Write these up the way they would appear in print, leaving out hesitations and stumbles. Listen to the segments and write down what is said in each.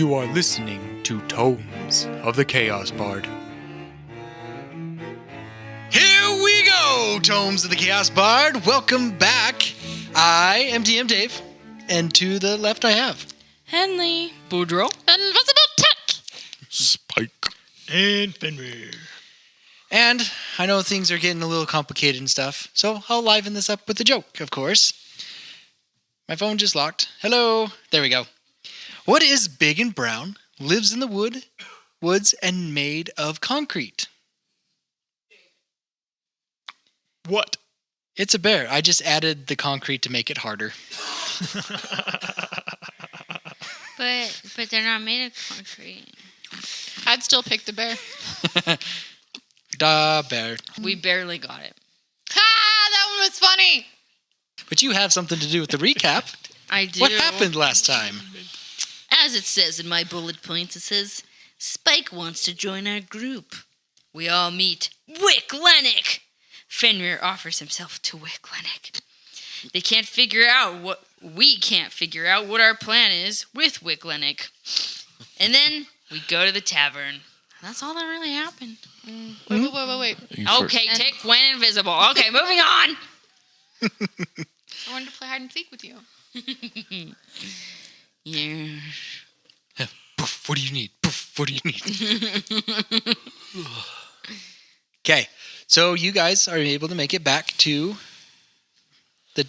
You are listening to Tomes of the Chaos Bard. Here we go, Tomes of the Chaos Bard. Welcome back. I am DM Dave, and to the left I have Henley, Boudreaux, Invisible Tech, Spike. And Fenrir. And I know things are getting a little complicated and stuff, so I'll liven this up with a joke, of course. My phone just locked. Hello. There we go. What is big and brown, lives in the woods, and made of concrete? What? It's a bear. I just added the concrete to make it harder. but they're not made of concrete. I'd still pick the bear. Da bear. We barely got it. Ha! That one was funny. But you have something to do with the recap. I do. What happened last time? As it says in my bullet points, it says, Spike wants to join our group. We all meet Wick Lennox. Fenrir offers himself to Wick Lennox. We can't figure out what our plan is with Wick Lennox. And then we go to the tavern. That's all that really happened. Wait. Okay, Tick went invisible. Okay, moving on. I wanted to play hide and seek with you. Yeah. Poof, what do you need? Poof, what do you need? Okay, so you guys are able to make it back to the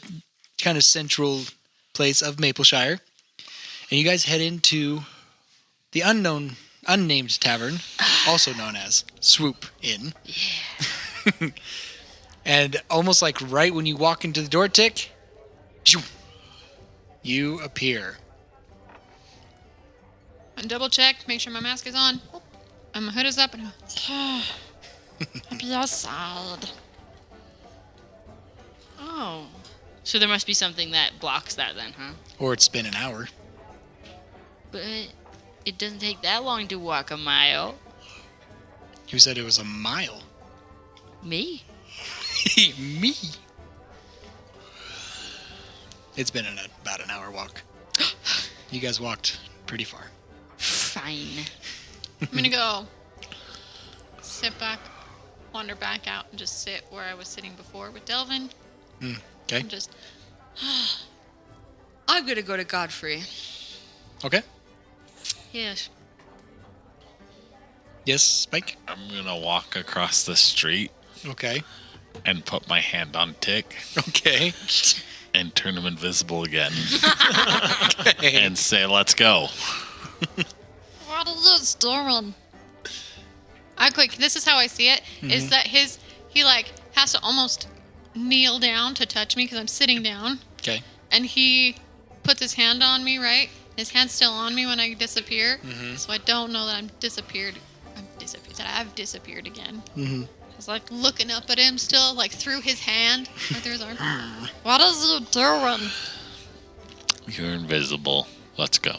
kind of central place of Mapleshire. And you guys head into the unnamed tavern, also known as Swoop Inn. Yeah. And almost like right when you walk into the door, Tick, you appear. And double check, make sure my mask is on. And my hood is up. And Be outside. Oh. So there must be something that blocks that then, huh? Or it's been an hour. But it doesn't take that long to walk a mile. Who said it was a mile? Me? Me. It's been about an hour walk. You guys walked pretty far. Fine. I'm going to go sit back, wander back out, and just sit where I was sitting before with Delvin. Okay. And just, I'm gonna go to Godfrey. Okay. Yes. Yes, Spike? I'm gonna walk across the street Okay. and put my hand on Tick Okay. and turn him invisible again Okay. and say, let's go. What are you doing? this is how I see it, is that he like has to almost kneel down to touch me because I'm sitting down. Okay. And he puts his hand on me, right? His hand's still on me when I disappear. So I don't know that I've disappeared again. Mm-hmm. I was like looking up at him still, like through his hand, like through his arm. What is you doing? You're invisible. Let's go.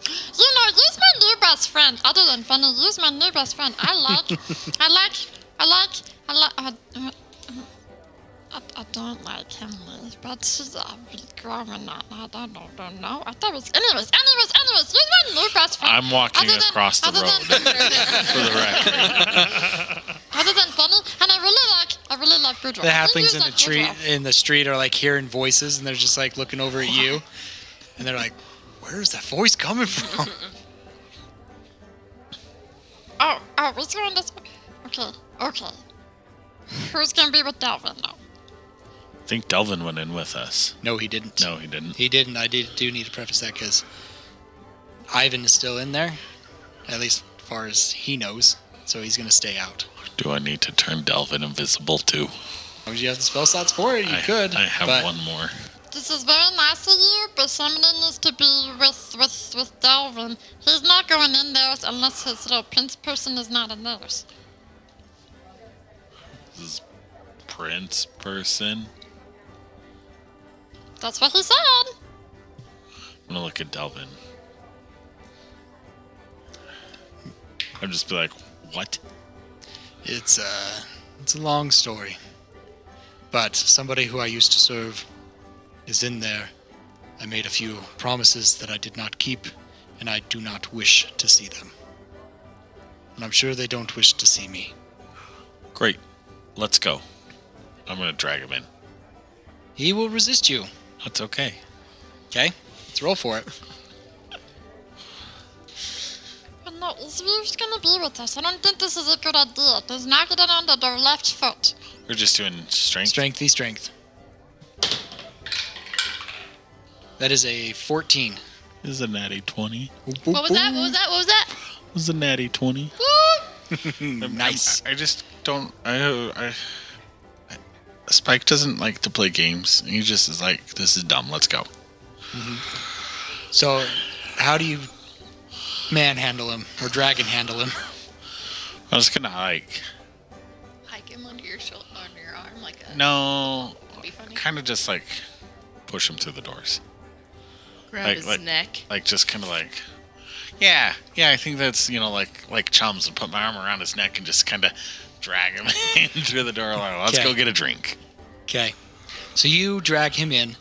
You know, use my new best friend. Other than funny, use my new best friend. I don't like him, but she's growing on. I don't know. I thought it was. Anyways, use my new best friend. I'm walking across the road, for the record. Other than funny, and I really like Boudreaux. The halflings in the street are like hearing voices, and they're just like looking over at you, and they're like, "Where's that voice coming from?" Oh, we're going this way. Okay. Who's gonna be with Delvin now? I think Delvin went in with us. No, he didn't. No, he didn't. He didn't. I do need to preface that because Ivan is still in there, at least as far as he knows. So he's gonna stay out. Do I need to turn Delvin invisible too? As long as you have the spell slots for it, you could. I have but one more. This is very nice of you, but somebody needs to be with Delvin. He's not going in there unless his little prince person is not in theirs. This is Prince person. That's what he said. I'm gonna look at Delvin. I'll just be like, what? It's a long story. But somebody who I used to serve is in there. I made a few promises that I did not keep, and I do not wish to see them. And I'm sure they don't wish to see me. Great. Let's go. I'm going to drag him in. He will resist you. That's okay. Okay? Let's roll for it. But no, Zveer's gonna be with us. I don't think this is a good idea. There's not getting under their left foot. We're just doing strength. Strength v strength. That is a 14. This is a natty 20. What was that? What was that? What was that? This is a natty 20. Woo! Nice. I just don't. Spike doesn't like to play games. He just is like, this is dumb. Let's go. So, how do you manhandle him or dragon handle him? I'm just gonna like. Hike him under your shoulder, under your arm, like a. No. That'd be funny. Kind of just like push him through the doors. Grab his neck. Like just kind of like. Yeah. I think that's like chums, and put my arm around his neck and just kind of drag him in through the door. Like, let's Okay. go get a drink. Okay. So you drag him in,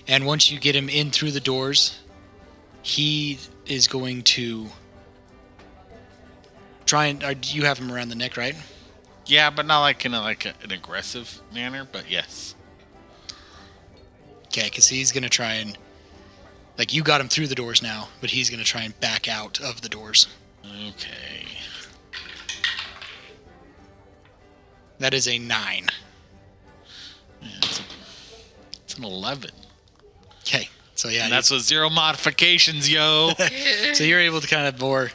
and once you get him in through the doors, he is going to try and. You have him around the neck, right? Yeah, but not like in an aggressive manner. But yes. Okay, because he's going to try and. Like, you got him through the doors now, but he's going to try and back out of the doors. Okay. That is a 9. Yeah, it's an 11. Okay. So, yeah. And that's with 0 modifications, yo. So you're able to kind of more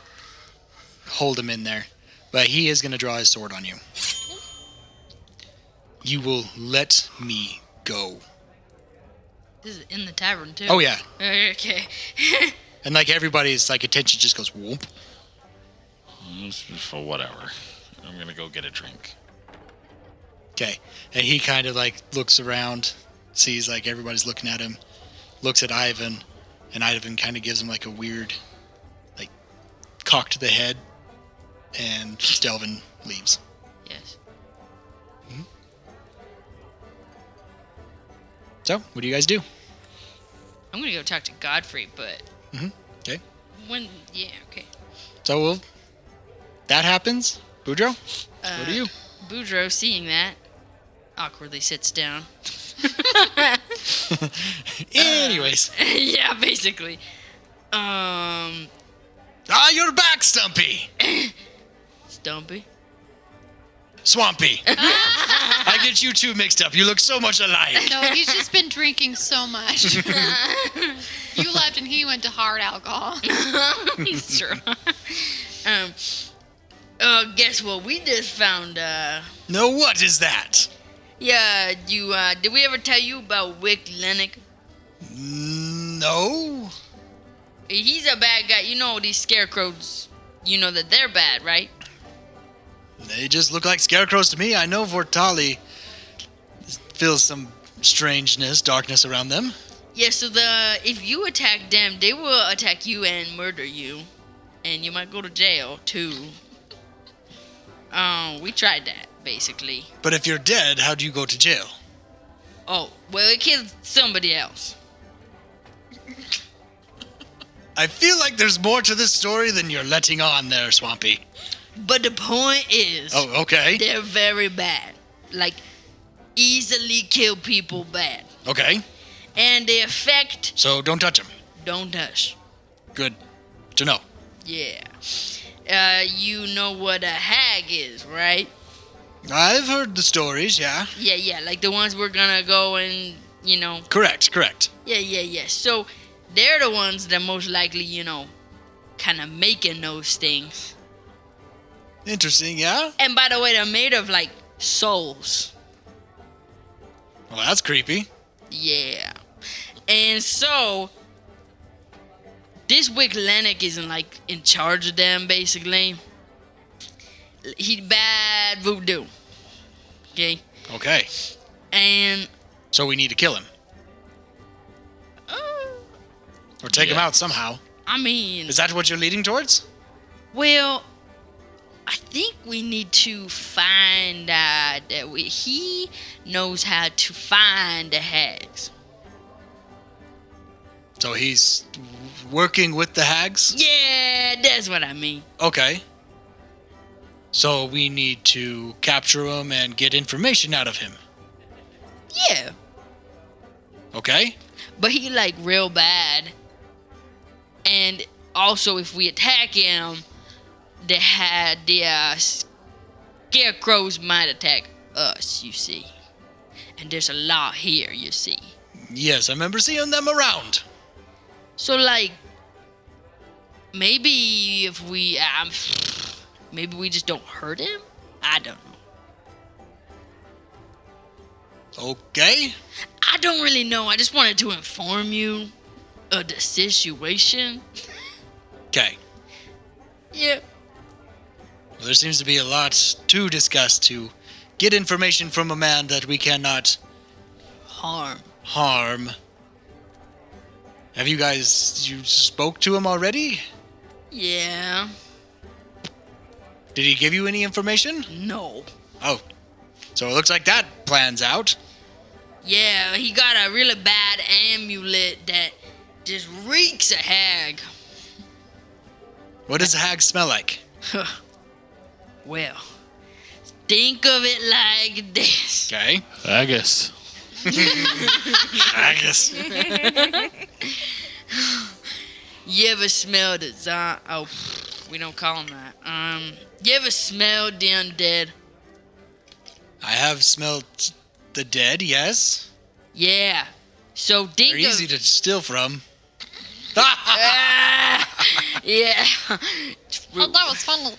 hold him in there. But he is going to draw his sword on you. You will let me go. This is in the tavern, too. Oh, yeah. Okay. And, like, everybody's, like, attention just goes whoop. For whatever. I'm gonna go get a drink. Okay. And he kind of, like, looks around, sees, like, everybody's looking at him, looks at Ivan, and Ivan kind of gives him, like, a weird, like, cock to the head, and Stelvin leaves. Yes. So, what do you guys do? I'm gonna go talk to Godfrey, but Okay. okay. So, that happens. Boudreaux, what do you? Boudreaux, seeing that, awkwardly sits down. Anyways. Yeah, basically. You're back, Stumpy! Stumpy. Swampy. I get you two mixed up. You look so much alike. No, he's just been drinking so much. You left and he went to hard alcohol. He's true. Guess what? We just found. No, what is that? Yeah, you. Did we ever tell you about Wick Lennox? No. He's a bad guy. You know these scarecrows. You know that they're bad, right? They just look like scarecrows to me. I know Vortali feels some strangeness, darkness around them. Yeah. So if you attack them, they will attack you and murder you, and you might go to jail too. We tried that basically. But if you're dead, how do you go to jail? Oh, well, it killed somebody else. I feel like there's more to this story than you're letting on there, Swampy. But the point is, Oh, okay. they're very bad. Like, easily kill people bad. Okay. And the effect, So don't touch them. don't touch. Good to know. Yeah. You know what a hag is, right? I've heard the stories, yeah. Yeah, like the ones we're gonna go and, Correct. Yeah. So, they're the ones that most likely, kind of making those things. Interesting, yeah? And by the way, they're made of, like, souls. Well, that's creepy. Yeah. And so, this Wick Lennox isn't, like, in charge of them, basically. He's bad voodoo. Okay? Okay. And, So we need to kill him. Or take him Yeah. out somehow. I mean, Is that what you're leading towards? well, I think we need to find that he knows how to find the hags. So he's working with the hags? Yeah, that's what I mean. Okay. So we need to capture him and get information out of him. Yeah, Okay? but he like real bad. And also, if we attack him, the scarecrows might attack us. You see, and there's a lot here. You see, Yes, I remember seeing them around. so like maybe if we maybe we just don't hurt him. I don't know. Okay? I don't really know. I just wanted to inform you of the situation. Okay. Yeah. Well, there seems to be a lot to discuss to get information from a man that we cannot harm. Have you spoke to him already? Yeah. Did he give you any information? No. Oh. So it looks like that plan's out. Yeah, he got a really bad amulet that just reeks of hag. What does a hag smell like? Well, think of it like this. Okay. Haggis. Haggis. You ever smelled a oh, we don't call them that. You ever smelled the undead? I have smelled the dead, yes. Yeah. So think They're of easy to steal from. yeah. Oh, that was fun.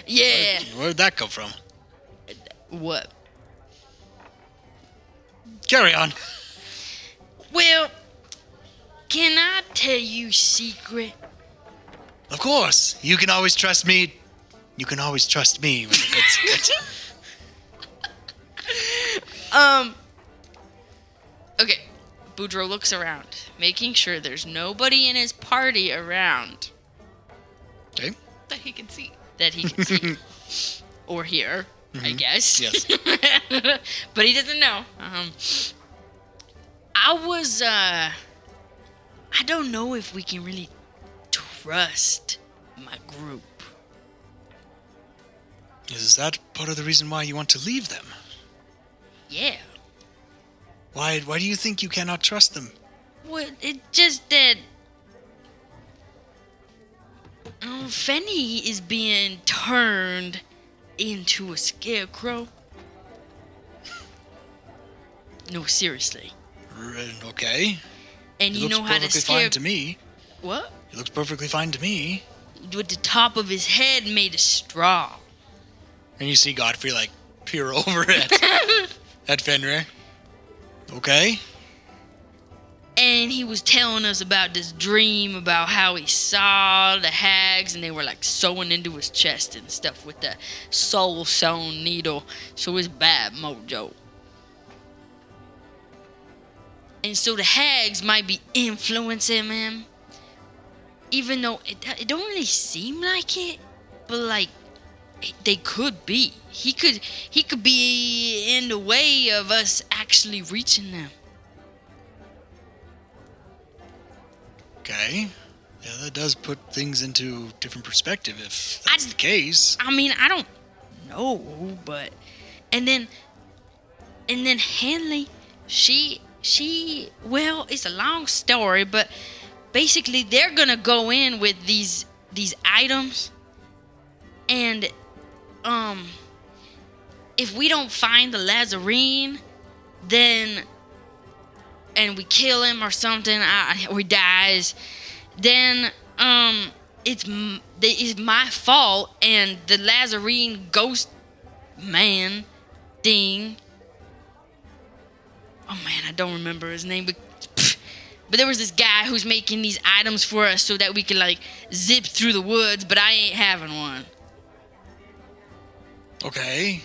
Yeah. Where'd that come from? What? Carry on. Well, can I tell you a secret? Of course. You can always trust me. You can always trust me with a good secret. Okay. Boudreaux looks around, making sure there's nobody in his party around Okay. That he can see. that he can see or hear, I guess. Yes. But he doesn't know. I don't know if we can really trust my group. Is that part of the reason why you want to leave them? Yeah. Why do you think you cannot trust them? Well, it's just that Fenny is being turned into a scarecrow. No, seriously. Okay. And It you looks know how to perfectly scare fine to me. what? It looks perfectly fine to me. With the top of his head made of straw. And you see Godfrey like peer over at Fenrir. Okay. And he was telling us about this dream about how he saw the hags and they were like sewing into his chest and stuff with the soul sewn needle. So it's bad mojo. And so the hags might be influencing him. Even though it don't really seem like it. But like they could be. He could be in the way of us actually reaching them. Okay. Yeah, that does put things into different perspective if that's the case. I mean, I don't know, but and then Hanley, she well, it's a long story, but basically they're gonna go in with these items, and if we don't find the Lazarine, then and we kill him or something, or he dies, then it's my fault, and the Lazarine ghost man thing. Oh man, I don't remember his name, but there was this guy who's making these items for us so that we can like zip through the woods, but I ain't having one. Okay.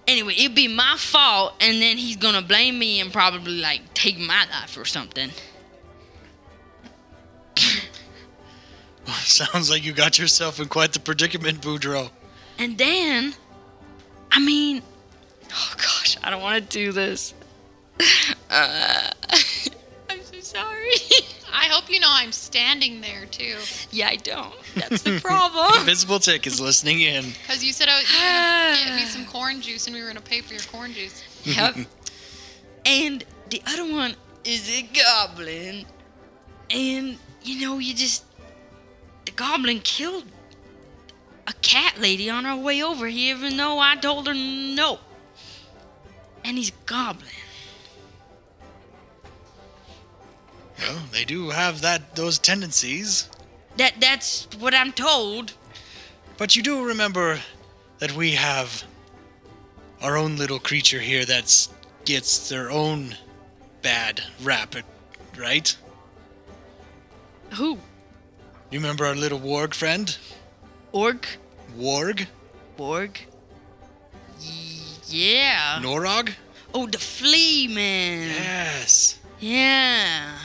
Anyway, it'd be my fault, and then he's gonna blame me and probably like take my life or something. Sounds like you got yourself in quite the predicament, Boudreaux. And then, I mean, oh gosh, I don't want to do this. I'm so sorry. I hope you know I'm standing there too. Yeah, I don't. That's the problem. Invisible Tick is listening in. Because you said you were going to get me some corn juice and we were going to pay for your corn juice. Yep. And the other one is a goblin. And, the goblin killed a cat lady on her way over here, even though I told her no. And he's a goblin. Well, they do have those tendencies. That's what I'm told. But you do remember that we have our own little creature here that gets their own bad rap, right? Who? You remember our little warg friend? Orc? Warg? Borg? Yeah. Norog? Oh, the flea man. Yes. Yeah.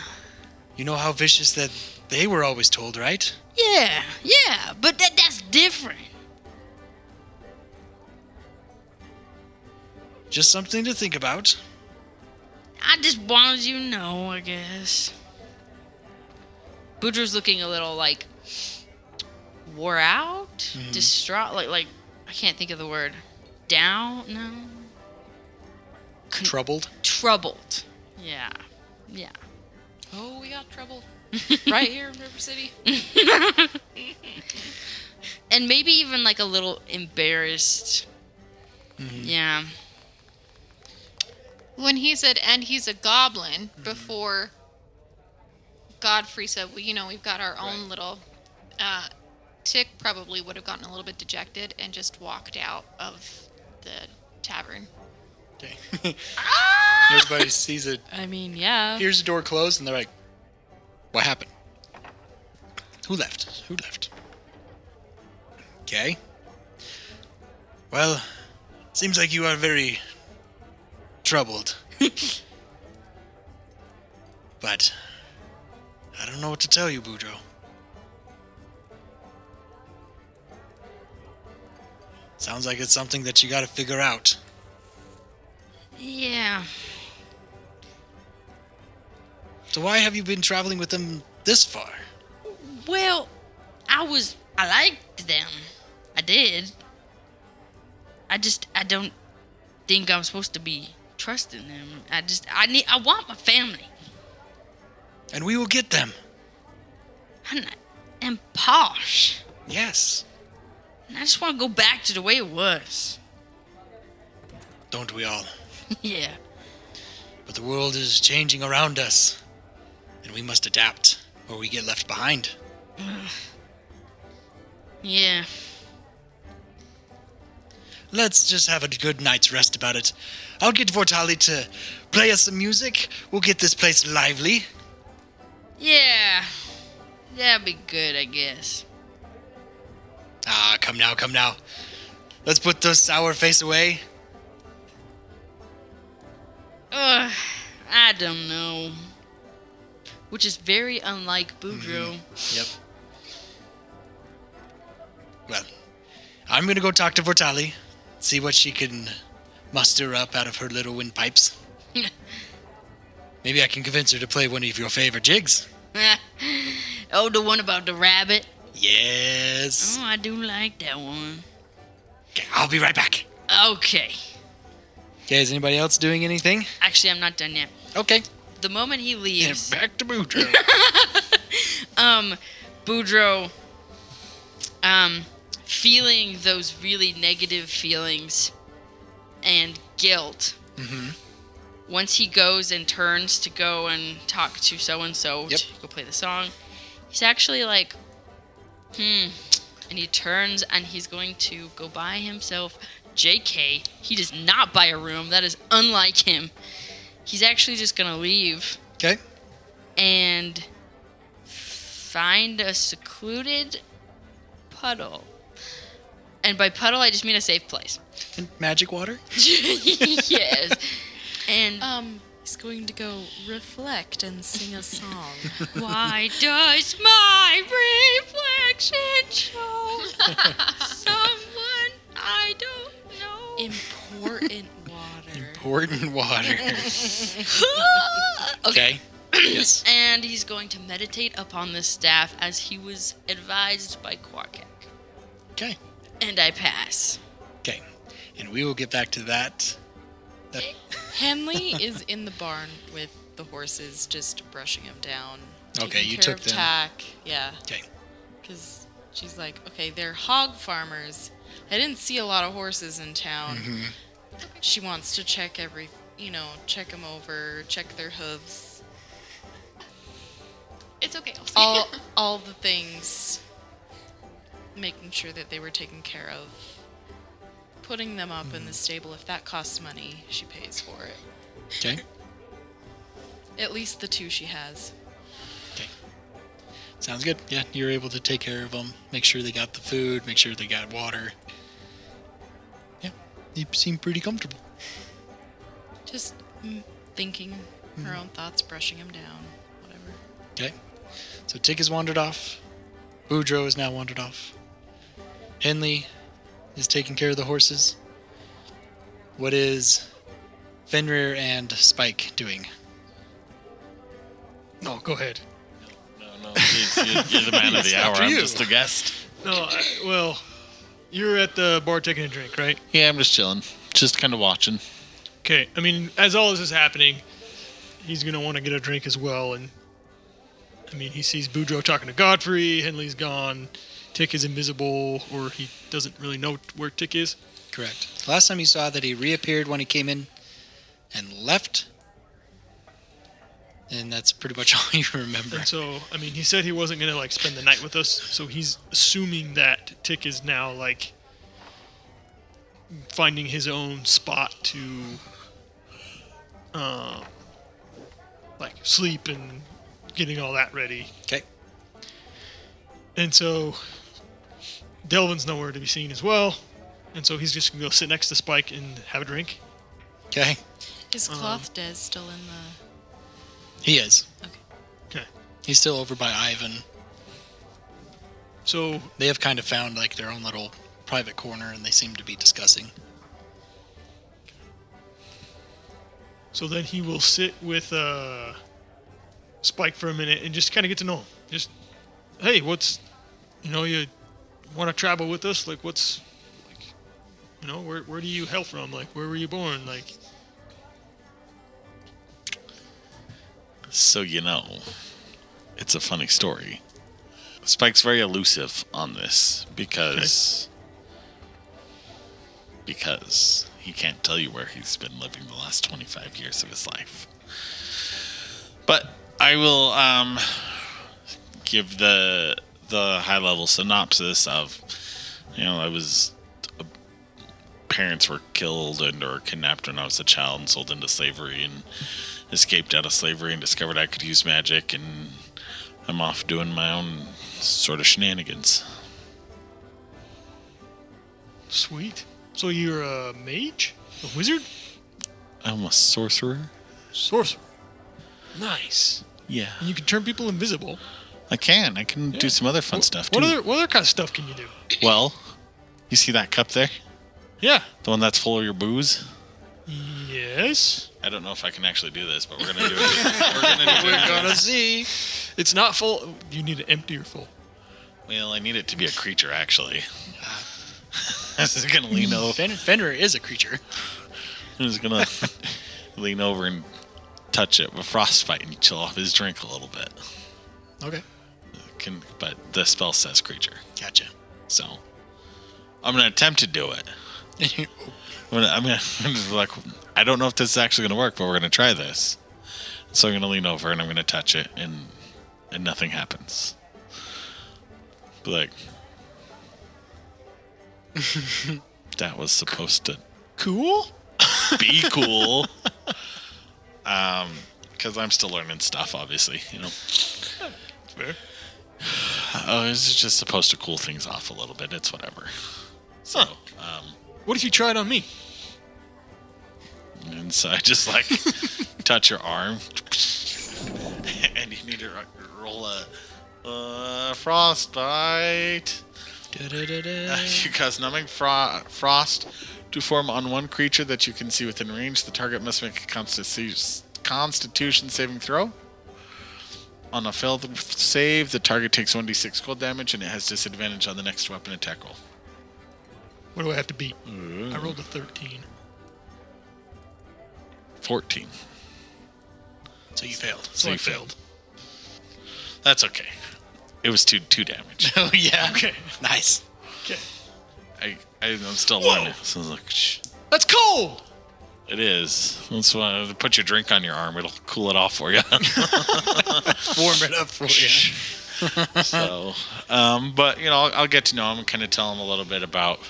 You know how vicious that they were always told, right? Yeah, but that's different. Just something to think about. I just wanted you to know, I guess. Boudreaux's looking a little, wore out? Distraught? Like, I can't think of the word. Down? No? Troubled? Troubled. Yeah. Oh, we got trouble. Right here in River City. And maybe even, a little embarrassed. Yeah. When he said, and he's a goblin, before Godfrey said, well, we've got our own little... Tick probably would have gotten a little bit dejected and just walked out of the tavern. Okay. Everybody sees it. I mean, yeah. Here's the door closed, and they're like, what happened? Who left? Okay. Well, seems like you are very troubled. But I don't know what to tell you, Boudreaux. Sounds like it's something that you gotta figure out. Yeah. So why have you been traveling with them this far? Well, I liked them. I did. I don't think I'm supposed to be trusting them. I want my family. And we will get them. And posh. Yes. And I just want to go back to the way it was. Don't we all? Yeah. But the world is changing around us. And we must adapt, or we get left behind. Yeah. Let's just have a good night's rest about it. I'll get Vortali to play us some music. We'll get this place lively. Yeah. That'd be good, I guess. Ah, come now. Let's put those sour face away. I don't know. Which is very unlike Boudreaux. Yep. Well, I'm gonna go talk to Vortali, see what she can muster up out of her little windpipes. Maybe I can convince her to play one of your favorite jigs. Oh, the one about the rabbit? Yes. Oh, I do like that one. Okay, I'll be right back. Okay. Okay, is anybody else doing anything? Actually, I'm not done yet. Okay. The moment he And leaves, back to Boudreaux. Boudreaux, feeling those really negative feelings and guilt. Once he goes and turns to go and talk to so-and-so Yep. to go play the song, he's actually like, and he turns and he's going to go buy himself JK. He does not buy a room. That is unlike him. He's actually just going to leave Okay. and find a secluded puddle. And by puddle, I just mean a safe place. And magic water? Yes. And He's going to go reflect and sing a song. why does my reflection show someone I don't know? Important water. Important water. Okay. Okay. Yes. And he's going to meditate upon the staff as he was advised by Quarkek. Okay. And I pass. Okay. And we will get back to that. Henley is in the barn with the horses, just brushing them down. Okay, taking you care took of them. Tack. Yeah. Okay. Because she's like, okay, they're hog farmers. I didn't see a lot of horses in town. Mm-hmm. She wants to check check them over, check their hooves, It's okay. I'll see. all the things, making sure that they were taken care of, putting them up in the stable. If that costs money, she pays for it. Okay. At least the two she has. Okay. Sounds good. Yeah, you're able to take care of them, make sure they got the food, make sure they got water. Yeah, you seem pretty comfortable. Just thinking her own thoughts, brushing them down, whatever. Okay. So Tick has wandered off. Boudreaux has now wandered off. Henley is taking care of the horses. What is Fenrir and Spike doing? No, go ahead. No, you're the man of the hour. after I'm you. just a guest. No, well, you're at the bar taking a drink, right? Yeah, I'm just chilling. Just kind of watching. Okay, I mean, as all this is happening, he's going to want to get a drink as well. And, I mean, he sees Boudreaux talking to Godfrey, Henley's gone, Tick is invisible, or he doesn't really know where Tick is. Correct. Last time you saw that he reappeared when he came in and left. And that's pretty much all you remember. And so, I mean, he said he wasn't going to, like, spend the night with us, so he's assuming that Tick is now, like, finding his own spot to, like, sleep and getting all that ready. Okay. And so, Delvin's nowhere to be seen as well, and so he's just going to go sit next to Spike and have a drink. Okay. Is Cloth Des still in the... He is. Okay. He's still over by Ivan. So, They have kind of found, like, their own little private corner, and they seem to be discussing. so then he will sit with Spike for a minute and just kind of get to know him. Just, hey, what's, you want to travel with us? Like, what's, like, where do you hail from? Like, where were you born? Like, So it's a funny story. Spike's very elusive on this because he can't tell you where he's been living the last 25 years of his life. But I will give the high level synopsis of parents were killed or kidnapped when I was a child and sold into slavery, and escaped out of slavery and discovered I could use magic, and I'm off doing my own sort of shenanigans. sweet. So you're a mage? A wizard? I'm a sorcerer. Sorcerer. Nice. Yeah. And you can turn people invisible. I can do some other fun stuff too. What other kind of stuff can you do? Well, you see that cup there? Yeah. The one that's full of your booze? Yes. I don't know if I can actually do this, but we're gonna do it. We're gonna do it. Gonna see. It's not full. You need to empty or full. Well, I need it to be a creature, actually. I'm just gonna lean over. Fenrir is a creature. I'm just gonna lean over and touch it with frostbite and chill off his drink a little bit. Okay. But the spell says creature, Gotcha. so I'm gonna attempt to do it. I'm gonna like, I don't know if this is actually gonna work, but we're gonna try this. So I'm gonna lean over and I'm gonna touch it, and nothing happens. But like, that was supposed to Cool. be cool. Because I'm still learning stuff, obviously, Fair. Oh, this is just supposed to cool things off a little bit. It's whatever. So, What if you tried on me? and so I just like touch your arm, and you need to roll a frostbite. You cause numbing frost to form on one creature that you can see within range. The target must make a Constitution saving throw. On a failed save, the target takes 1d6 cold damage, and it has disadvantage on the next weapon attack roll. What do I have to beat? I rolled a 13. 14. So you failed. So you I failed. That's okay. It was two damage. Oh, yeah. Okay. Nice. Okay. I'm still learning. So I was like, shh. That's cold! It is. That's why put your drink on your arm. It'll cool it off for you. Warm it up for you. So, but I'll get to know him and kind of tell him a little bit about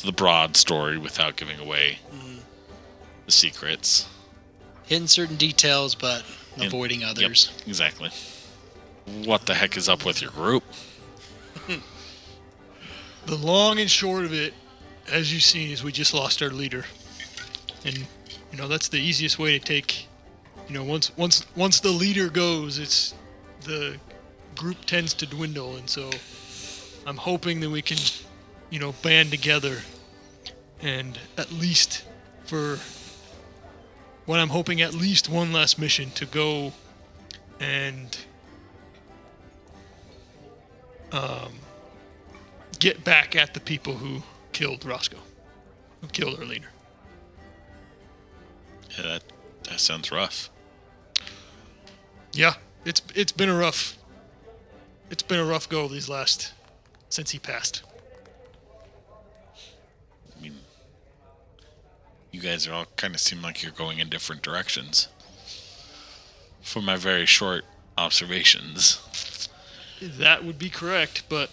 the broad story without giving away the secrets. Hitting certain details, but avoiding others. Yep, exactly. What the heck is up with your group? The long and short of it, as you've seen, is we just lost our leader. And, that's the easiest way to take, once the leader goes, it's the group tends to dwindle. And so I'm hoping that we can, band together and at least at least one last mission to go and get back at the people who killed Roscoe, who killed our leader. Yeah, that sounds rough. Yeah, it's been a rough go since he passed. I mean, you guys are all kind of seem like you're going in different directions. From my very short observations. That would be correct, but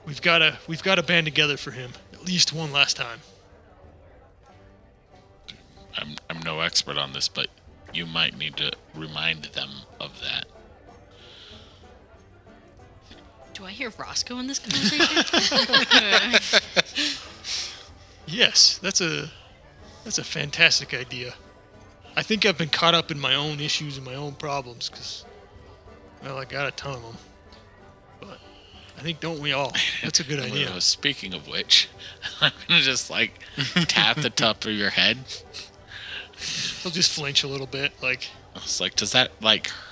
we've got to band together for him at least one last time. I'm no expert on this, but you might need to remind them of that. Do I hear Roscoe in this conversation? Yes, that's a fantastic idea. I think I've been caught up in my own issues and my own problems because, I got a ton of them. But I think, don't we all? That's a good idea. Well, speaking of which, I'm gonna just tap the top of your head. He'll just flinch a little bit, like. I was like, does that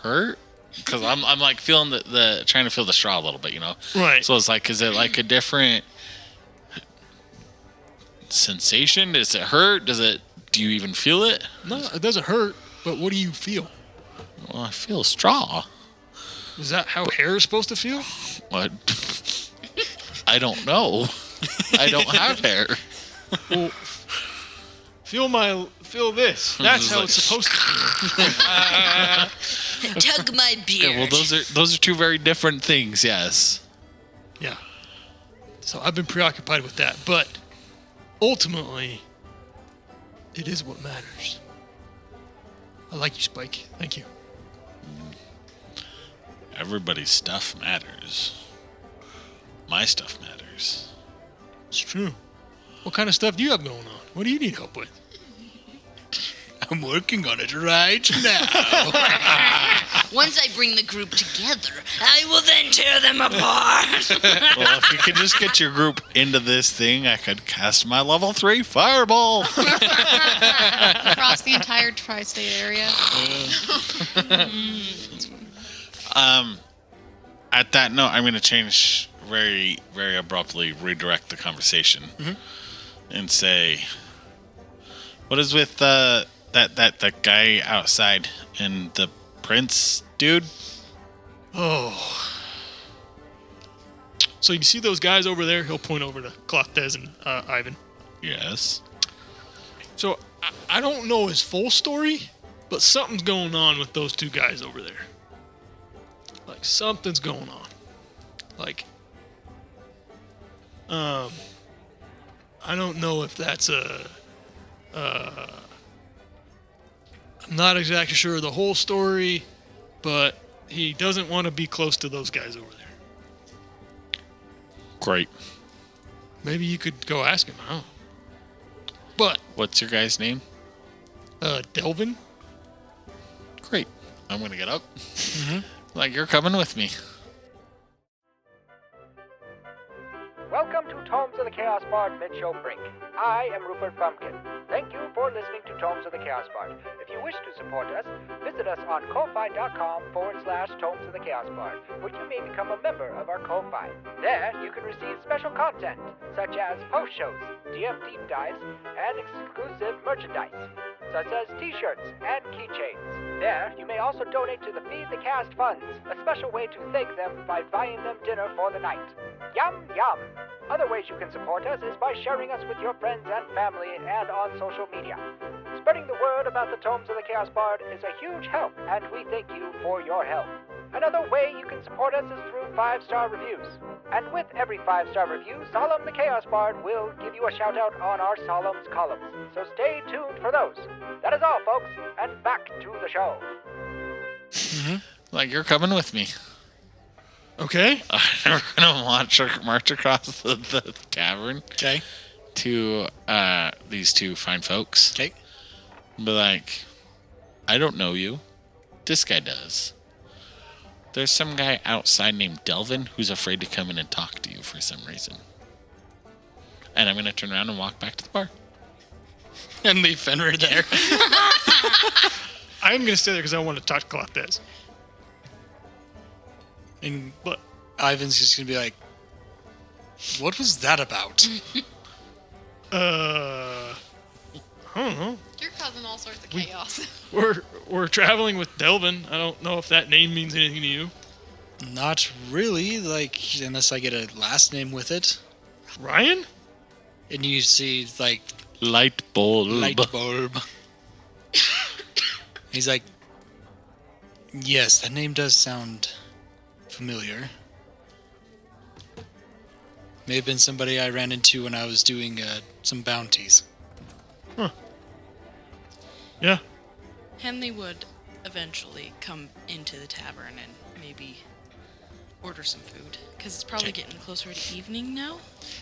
hurt? Because I'm feeling the trying to feel the straw a little bit, Right. So it's is it a different sensation? Does it hurt? Do you even feel it? No, it doesn't hurt. But what do you feel? Well, I feel straw. Is that how hair is supposed to feel? What? I don't know. I don't have hair. Well, feel this. That's how it's supposed to feel. Tug my beard. Okay, well, those are two very different things. Yes. Yeah. So I've been preoccupied with that, but ultimately, it is what matters. I like you, Spike. Thank you. Everybody's stuff matters. My stuff matters. It's true. What kind of stuff do you have going on? What do you need help with? I'm working on it right now. Once I bring the group together, I will then tear them apart. Well, if you could just get your group into this thing, I could cast my level 3 fireball. Across the entire tri-state area. At that note, I'm going to change very, very abruptly, redirect the conversation, and say, "What is with that guy outside and the prince dude?" Oh. So you see those guys over there? He'll point over to Clothes and Ivan. Yes. So I don't know his full story, but something's going on with those two guys over there. Like something's going on. Like, I don't know if that's I'm not exactly sure of the whole story, but he doesn't want to be close to those guys over there. Great. Maybe you could go ask him. I don't know. But What's your guy's name? Delvin? Great. I'm going to get up. Like, you're coming with me. Welcome to Tomes of the Chaos Bard mid-show break. I am Rupert Bumpkin. Thank you for listening to Tomes of the Chaos Bard. If you wish to support us, visit us on ko-fi.com/Tomes of the Chaos Bard, where you may become a member of our Ko-Fi. There, you can receive special content, such as post-shows, DM deep dives, and exclusive merchandise, such as t-shirts and keychains. There, you may also donate to the Feed the Cast funds, a special way to thank them by buying them dinner for the night. Yum, yum! Other ways you can support us is by sharing us with your friends and family and on social media. Spreading the word about the Tomes of the Chaos Bard is a huge help, and we thank you for your help. Another way you can support us is through 5-star reviews. And with every 5-star review, Solemn the Chaos Bard will give you a shout-out on our Solemn's columns. So stay tuned for those. That is all, folks, and back to the show. Like, you're coming with me. Okay. We're gonna march across the cavern Okay. to these two fine folks. Okay. Be like, I don't know you. This guy does. There's some guy outside named Delvin who's afraid to come in and talk to you for some reason. And I'm gonna turn around and walk back to the bar. And leave Fenrir there. I'm gonna stay there because I want to talk to Clothes. And But Ivan's just gonna be like, "What was that about?" I don't know. You're causing all sorts of chaos. We're traveling with Delvin. I don't know if that name means anything to you. Not really. Like, unless I get a last name with it. Ryan? And you see, like, Light bulb. light bulb. He's like, "Yes, that name does sound familiar. May have been somebody I ran into when I was doing some bounties." Yeah. Henley would eventually come into the tavern and maybe order some food. Because it's probably Okay. getting closer to evening now.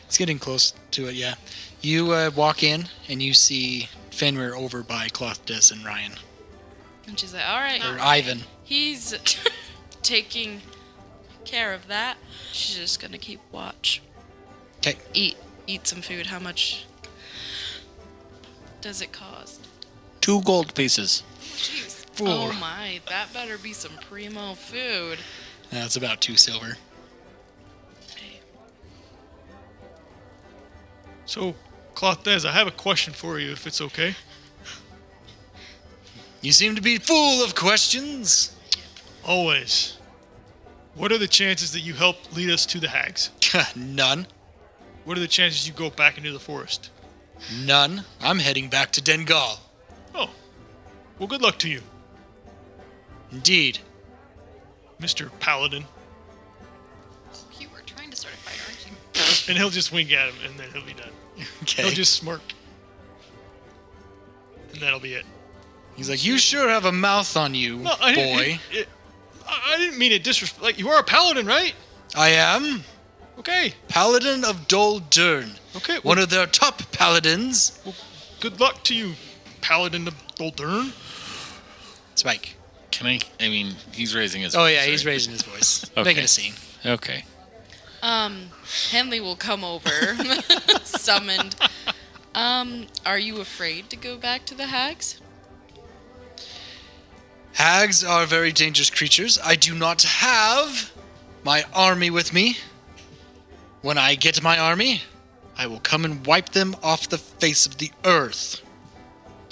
It's getting close to it, yeah. You walk in and you see Fenrir over by Cloth Des and Ryan. And she's like, alright. Or Ivan. He's taking care of that. She's just gonna keep watch. Okay. Eat some food. How much does it cost? 2 gold pieces. Jeez. Oh my, that better be some primo food. That's about 2 silver. So, Clothes, I have a question for you, if it's okay. You seem to be full of questions. Always. What are the chances that you help lead us to the hags? None. What are the chances you go back into the forest? None. I'm heading back to Dengal. Oh. Well, good luck to you, Indeed. Mr. Paladin. You were trying to start a fight, aren't you? And he'll just wink at him, and then he'll be done. Okay. He'll just smirk. And that'll be it. He's like, "You sure have a mouth on you, No, I didn't, boy." I didn't mean it disrespect. Like, you are a paladin, right? I am Okay. Paladin of Dol Durn. Okay. Well, One of their top paladins. good luck to you, Paladin of Doldurn. Spike. Can I mean, he's raising his Oh voice, yeah, he's right? raising his voice. Okay. Making a scene. Okay. Henley will come over, summoned. Are you afraid to go back to the hags? Hags are very dangerous creatures. I do not have my army with me. When I get my army, I will come and wipe them off the face of the earth.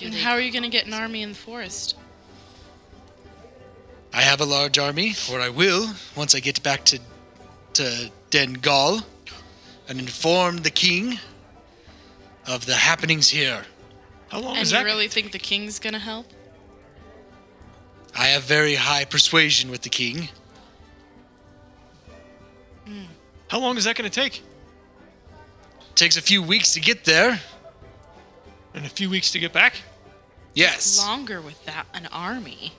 And how are you going to get an army in the forest? I have a large army, or I will, once I get back to Dengal and inform the king of the happenings here. How long And is you that? really think the king's going to help? I have very high persuasion with the king. How long is that going to take? Takes a few weeks to get there. And a few weeks to get back? Yes. Longer with that, an army.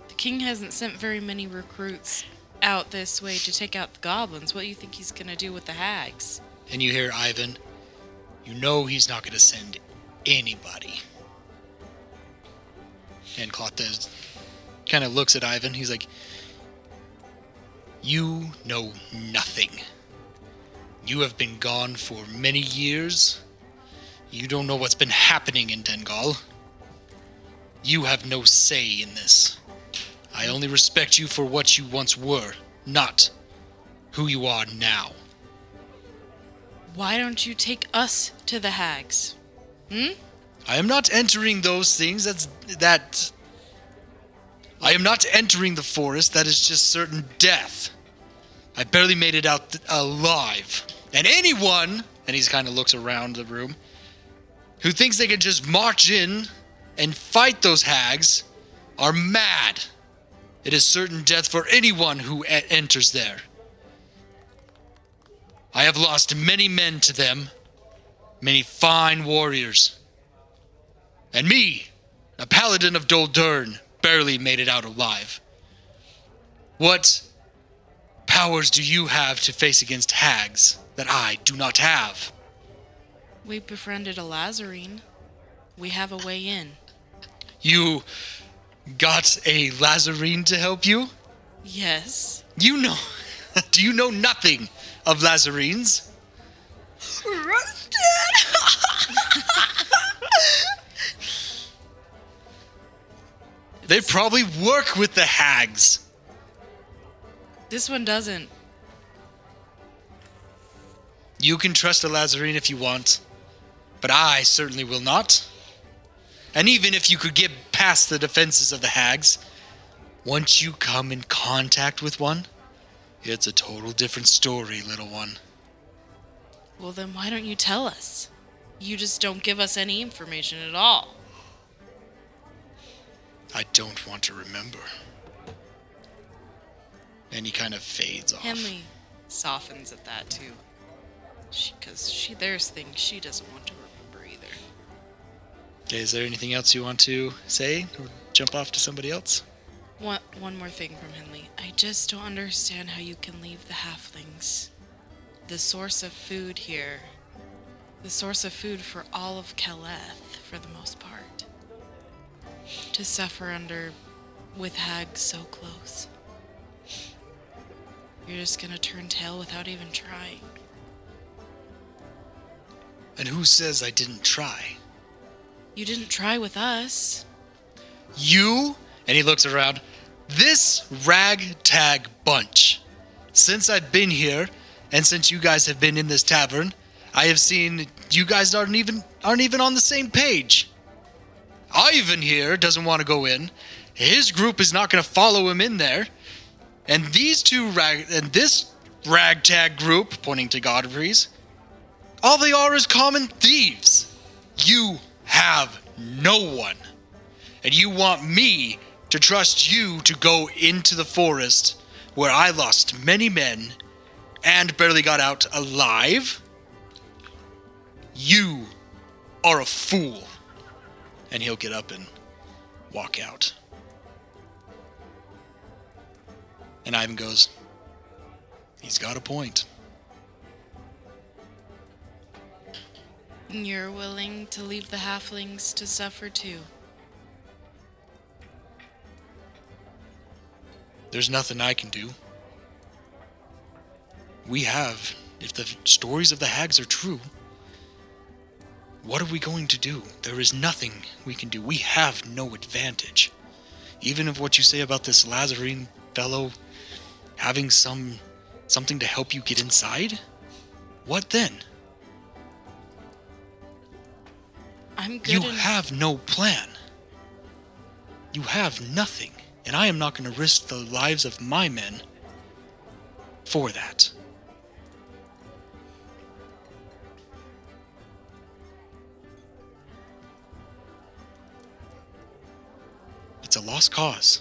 The king hasn't sent very many recruits out this way to take out the goblins. What do you think he's going to do with the hags? And you hear Ivan. You know he's not going to send anybody. And Clothes kind of looks at Ivan. He's like, You know nothing. You have been gone for many years. You don't know what's been happening in Dengal. You have no say in this. I only respect you for what you once were, not who you are now. Why don't you take us to the hags? I am not entering those things. I am not entering the forest. That is just certain death. I barely made it out alive. And anyone, and he's kind of looks around the room, who thinks they can just march in and fight those hags are mad. It is certain death for anyone who enters there. I have lost many men to them, many fine warriors. And me, a paladin of Doldurn, barely made it out alive. What powers do you have to face against hags that I do not have? We befriended a Lazarine. We have a way in. You got a Lazarine to help you? Yes. You know, do you know nothing of Lazarines? They probably work with the hags. This one doesn't. You can trust a Lazarine if you want, but I certainly will not. And even if you could get past the defenses of the hags, once you come in contact with one, it's a total different story, little one. Well, then why don't you tell us? You just don't give us any information at all. I don't want to remember. And he kind of fades off. Henley softens at that too. Because there's things she doesn't want to remember either. Okay, is there anything else you want to say or jump off to somebody else? One more thing from Henley. I just don't understand how you can leave the halflings. The source of food here. The source of food for all of Keleth, for the most part. To suffer with hags so close. You're just gonna turn tail without even trying. And who says I didn't try? You didn't try with us. You, and he looks around, this ragtag bunch. Since I've been here, and since you guys have been in this tavern, I have seen you guys aren't even on the same page. Ivan here doesn't want to go in. His group is not going to follow him in there. And this ragtag group, pointing to Godfrey's, all they are is common thieves. You have no one. And you want me to trust you to go into the forest where I lost many men and barely got out alive? You are a fool. And he'll get up and walk out. And Ivan goes, he's got a point. You're willing to leave the halflings to suffer too. There's nothing I can do. We have, if the stories of the hags are true, what are we going to do? There is nothing we can do. We have no advantage. Even if what you say about this Lazarine fellow having something to help you get inside, what then? I'm good. You have no plan. You have nothing, and I am not going to risk the lives of my men for that. It's a lost cause.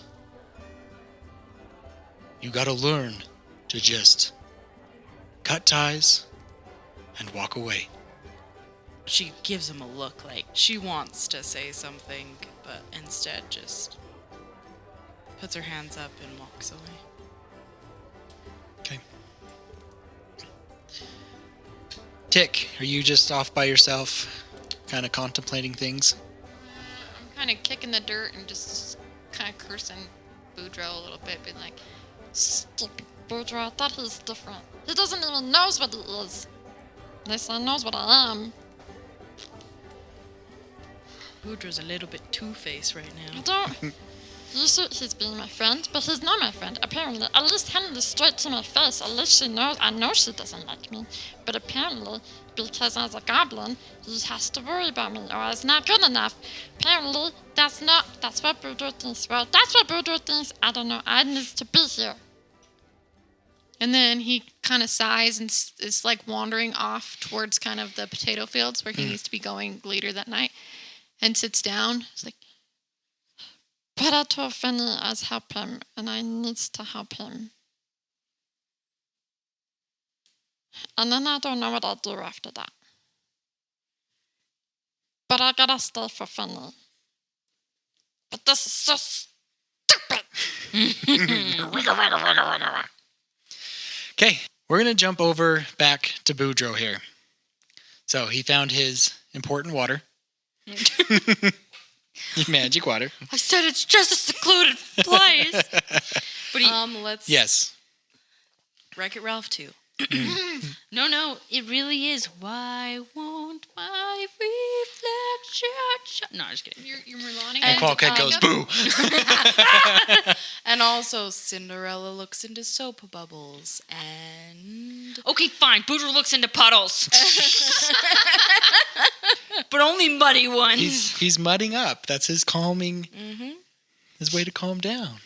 You gotta learn to just cut ties and walk away. She gives him a look like she wants to say something, but instead just puts her hands up and walks away. Okay. Tick, are you just off by yourself, kind of contemplating things? I'm kind of kicking the dirt and just kind of cursing Boudreaux a little bit, being like, "Stupid Boudreaux. I thought he's different. He doesn't even knows what he is. At least I knows what I am. Boudreaux's a little bit two-faced right I now. don't. Usually he's being my friend, but he's not my friend. Apparently, at least Henry straight to my face. At least she knows. I know she doesn't like me, but apparently, because as a goblin, he has to worry about me, or it's not good enough. Apparently, that's what Boudreaux thinks. Well, that's what Boudreaux thinks. I don't know. I need to be here. And then he kind of sighs and is like wandering off towards kind of the potato fields where he needs to be going later that night, and sits down. He's like, But I told Finny I'd help him, and I needs to help him. And then I don't know what I'll do after that. But I gotta stay for Finny. But this is so stupid. Okay, we're going to jump over back to Boudreaux here. So he found his important water. Magic water. I said it's just a secluded place. But Let's Yes. Wreck-It Ralph 2. no, it really is. Why won't my reflection show? No, I'm just kidding. you're Mulan And again? Qualquet goes, boo! And also, Cinderella looks into soap bubbles, and Okay, fine. Boudreaux looks into puddles. But only muddy ones. He's mudding up. That's his calming, his way to calm down.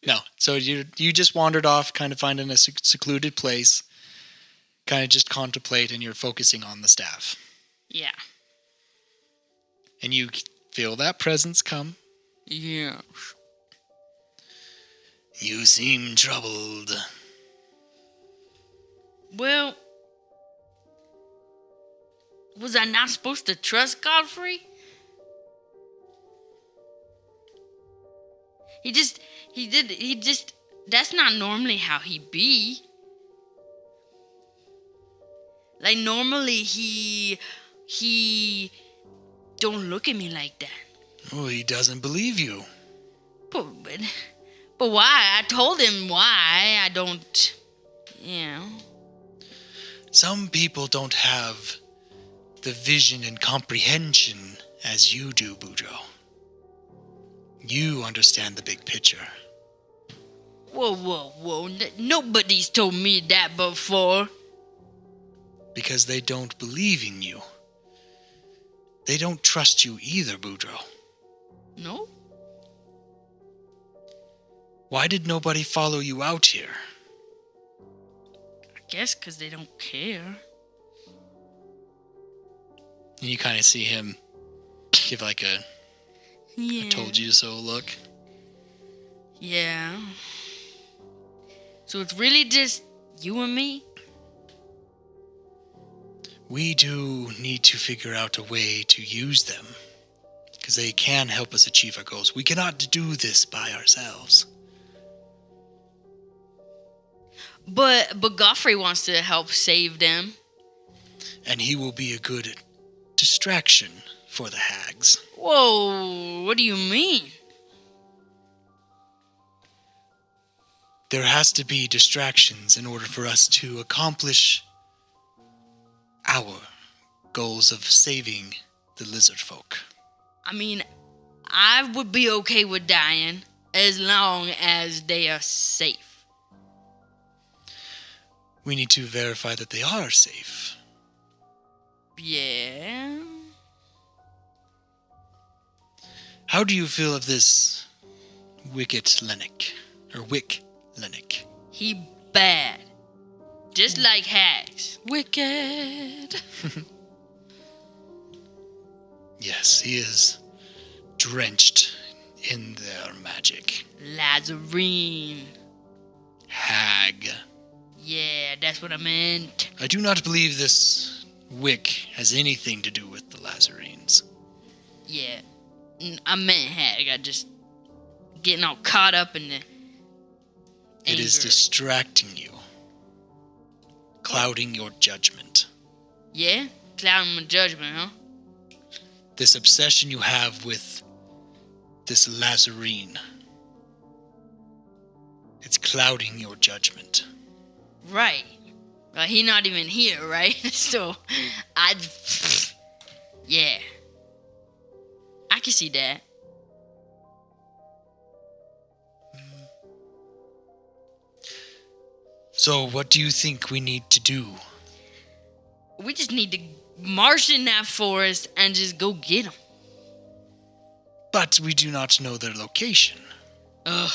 No, so you just wandered off, kind of finding a secluded place, kind of just contemplate, and you're focusing on the staff. Yeah. And you feel that presence come. Yeah. You seem troubled. Well, was I not supposed to trust Godfrey? He just, that's not normally how he be. Like, normally he don't look at me like that. Oh, he doesn't believe you. But why? I told him why I don't, Some people don't have the vision and comprehension as you do, Boudreaux. You understand the big picture. Whoa. Nobody's told me that before. Because they don't believe in you. They don't trust you either, Boudreaux. No? Why did nobody follow you out here? I guess because they don't care. And you kind of see him give like a I told you so look. Yeah. So it's really just you and me? We do need to figure out a way to use them. Because they can help us achieve our goals. We cannot do this by ourselves. But Godfrey wants to help save them. And he will be a good distraction for the hags. Whoa, what do you mean? There has to be distractions in order for us to accomplish our goals of saving the lizard folk. I mean, I would be okay with dying as long as they are safe. We need to verify that they are safe. Yeah. How do you feel of this Wicket Lennox? Or Wick Lennox? He bad. Just like hags. Wicked. Yes, he is drenched in their magic. Lazarine. Hag. Yeah, that's what I meant. I do not believe this Wick has anything to do with the Lazarines. Yeah. I meant hag. I just getting all caught up in the It is anger. distracting you. Clouding your judgment. Yeah? Clouding my judgment, huh? This obsession you have with this Lazarine. It's clouding your judgment. Right. Well, he not even here, right? So, yeah. I can see that. So what do you think we need to do? We just need to march in that forest and just go get him. But we do not know their location. Ugh.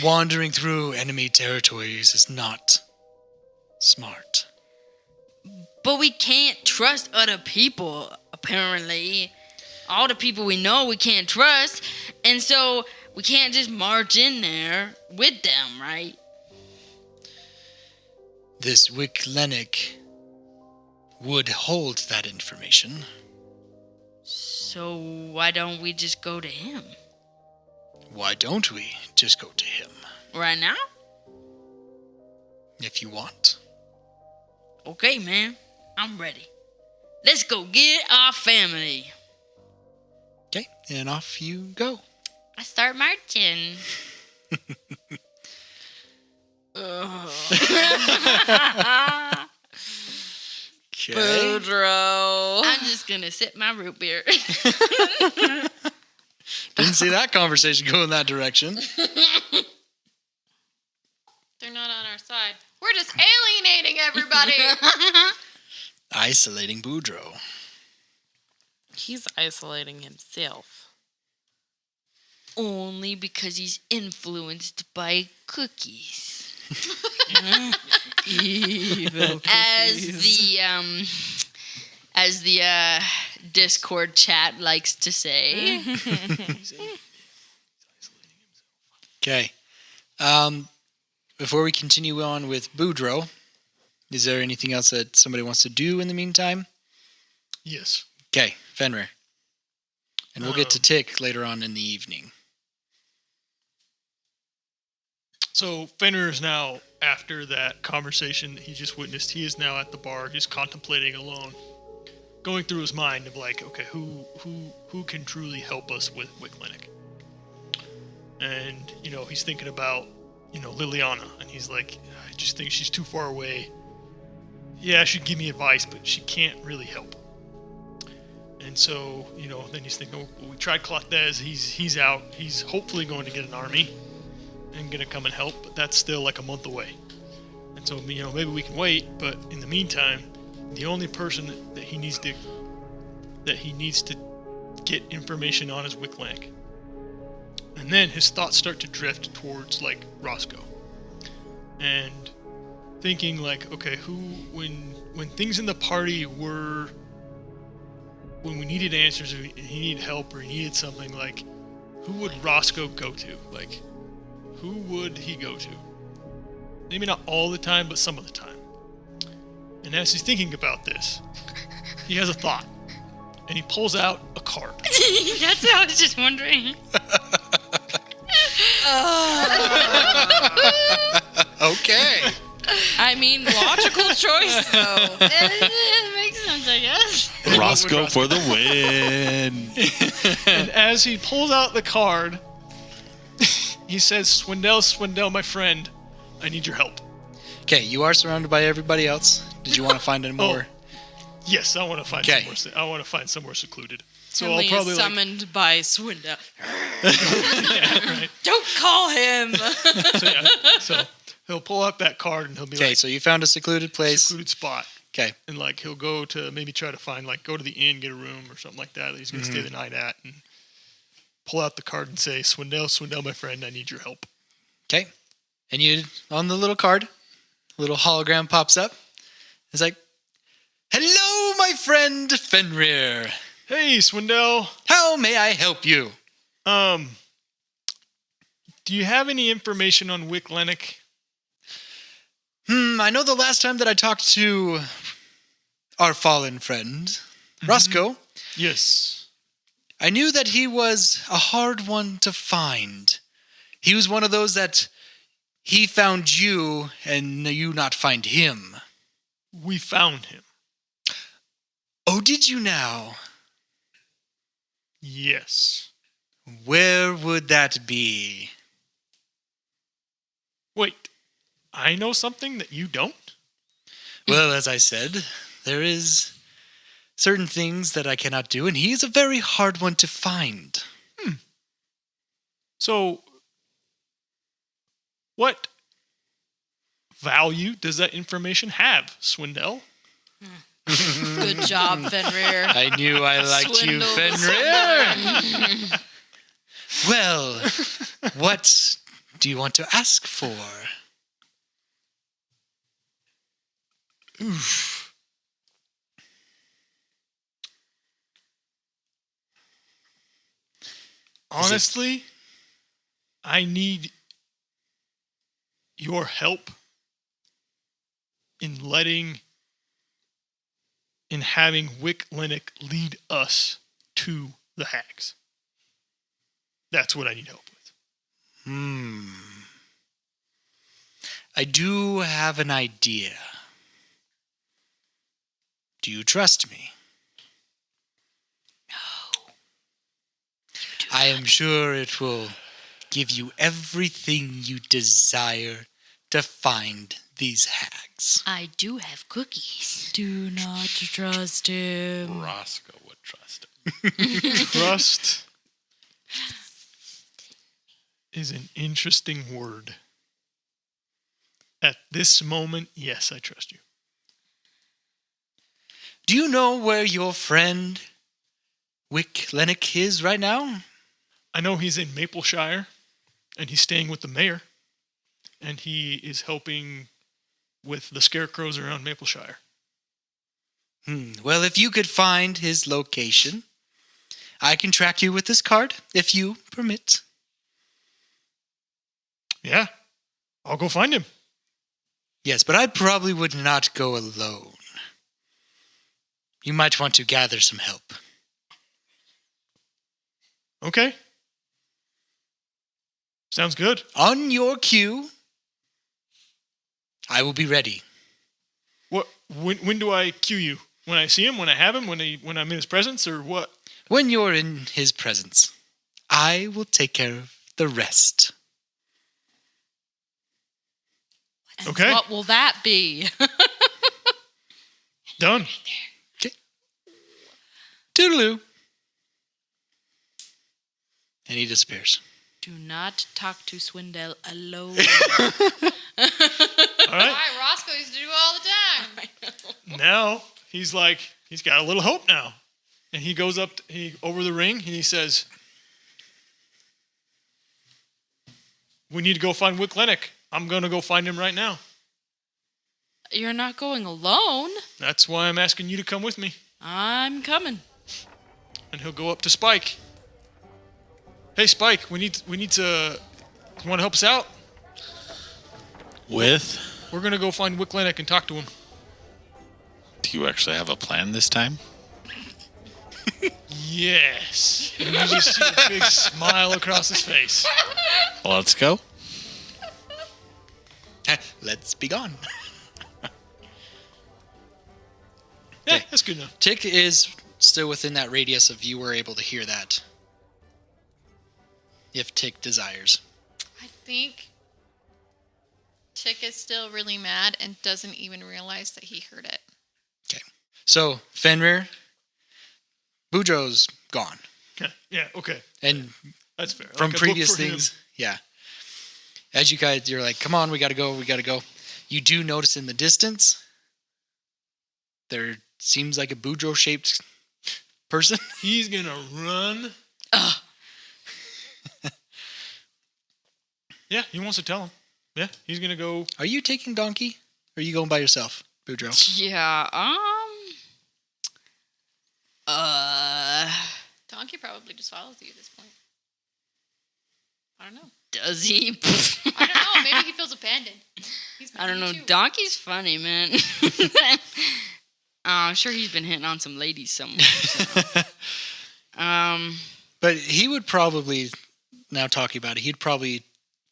Wandering through enemy territories is not smart. But we can't trust other people, apparently. All the people we know we can't trust. And so we can't just march in there with them, right? This Wick Lennox would hold that information. So why don't we just go to him? Why don't we just go to him? Right now? If you want. Okay, man. I'm ready. Let's go get our family. Okay, and off you go. I start marching. Okay. Boudreaux. I'm just gonna sip my root beer. Didn't see that conversation go in that direction. They're not on our side. We're just alienating everybody. Isolating Boudreaux. He's isolating himself. Only because he's influenced by cookies. Evil As the Discord chat likes to say. Okay. Before we continue on with Boudreaux, is there anything else that somebody wants to do in the meantime? Yes. Okay, Fenrir. And we'll get to Tick later on in the evening. So Fenrir is now, after that conversation that he just witnessed, he is now at the bar, just contemplating alone, going through his mind of like, okay, who can truly help us with Wicklinic? And he's thinking about Liliana, and he's like, I just think she's too far away. Yeah, she give me advice, but she can't really help. And so then he's thinking, well, we tried Clothes, he's out, he's hopefully going to get an army and gonna come and help, but that's still like a month away. And so maybe we can wait, but in the meantime, the only person that he needs to get information on is Wicklinic. And then his thoughts start to drift towards like Roscoe, and thinking like, okay, when things in the party were, when we needed answers, or he needed help, or he needed something, like who would Roscoe go to? Like, who would he go to? Maybe not all the time, but some of the time. And as he's thinking about this, he has a thought. And he pulls out a card. That's what I was just wondering. Okay. I mean, logical choice, though. It makes sense, I guess. Roscoe for the win. And as he pulls out the card, he says, Swindell, my friend, I need your help. Okay, you are surrounded by everybody else. Did you want to find any more? Yes, I want to find somewhere secluded. So Henley I'll probably is summoned by Swindell. yeah, right. Don't call him. So he'll pull out that card and he'll be Okay, like, so you found a secluded place. secluded spot. Okay. And like he'll go to maybe try to find, like, go to the inn, get a room or something like that he's going to stay the night at, and pull out the card and say, Swindell, my friend, I need your help. Okay. And you, on the little card, a little hologram pops up. It's like, hello, my friend Fenrir. Hey, Swindell. How may I help you? Do you have any information on Wick Lennox? I know the last time that I talked to our fallen friend, Roscoe, Yes. I knew that he was a hard one to find. He was one of those that he found you and you not find him. We found him. Oh, did you now? Yes. Where would that be? Wait, I know something that you don't? Well, as I said, there is certain things that I cannot do, and he is a very hard one to find. So, what value does that information have, Swindell? Good job, Fenrir. I knew I liked you, Swindle. Fenrir. Well, what do you want to ask for? Oof. Honestly, I need your help in having Wick Lennox lead us to the hags. That's what I need help with. I do have an idea. Do you trust me? No. I am sure it will give you everything you desire to find these hags. I do have cookies. Do not trust him. Roscoe would trust him. Trust is an interesting word. At this moment, yes, I trust you. Do you know where your friend Wick Lennox is right now? I know he's in Mapleshire, and he's staying with the mayor, and he is helping with the scarecrows around Mapleshire. Well, if you could find his location, I can track you with this card, if you permit. Yeah, I'll go find him. Yes, but I probably would not go alone. You might want to gather some help. Okay. Sounds good. On your cue, I will be ready. What? When do I cue you? When I see him? When I have him? When I'm in his presence? Or what? When you're in his presence, I will take care of the rest. And Okay. what will that be? Done. Toodaloo. And he disappears. Do not talk to Swindell alone. All right. Why Roscoe used to do all the time. Now he's got a little hope now, and he goes up over the ring and he says, "We need to go find Wick Lennox. I'm gonna go find him right now. You're not going alone. That's why I'm asking you to come with me." I'm coming. And he'll go up to Spike. "Hey, Spike, we need to. You want to help us out? With? We're gonna go find Wick Lennox and talk to him." Do you actually have a plan this time? Yes. And you just see a big smile across his face. Well, let's go. Let's be gone. Yeah, that's good enough. Tick is still within that radius of you were able to hear that. If Tick desires. I think Tick is still really mad and doesn't even realize that he heard it. Okay. So, Fenrir, Boudreaux's gone. Okay. Yeah, okay. And That's fair. from Like, I previous look for him. things, yeah. As you guys, you're like, come on, we gotta go. You do notice in the distance, there seems like a Boudreaux-shaped person. He's gonna run. Yeah, he wants to tell him. Yeah, he's gonna go. Are you taking Donkey? Or are you going by yourself, Boudreaux? Yeah, Donkey probably just follows you at this point. I don't know. does he? I don't know. Maybe he feels abandoned. He's I don't know. too. Donkey's funny, man. I'm sure he's been hitting on some ladies somewhere. So. But he would probably, now talking about it, he'd probably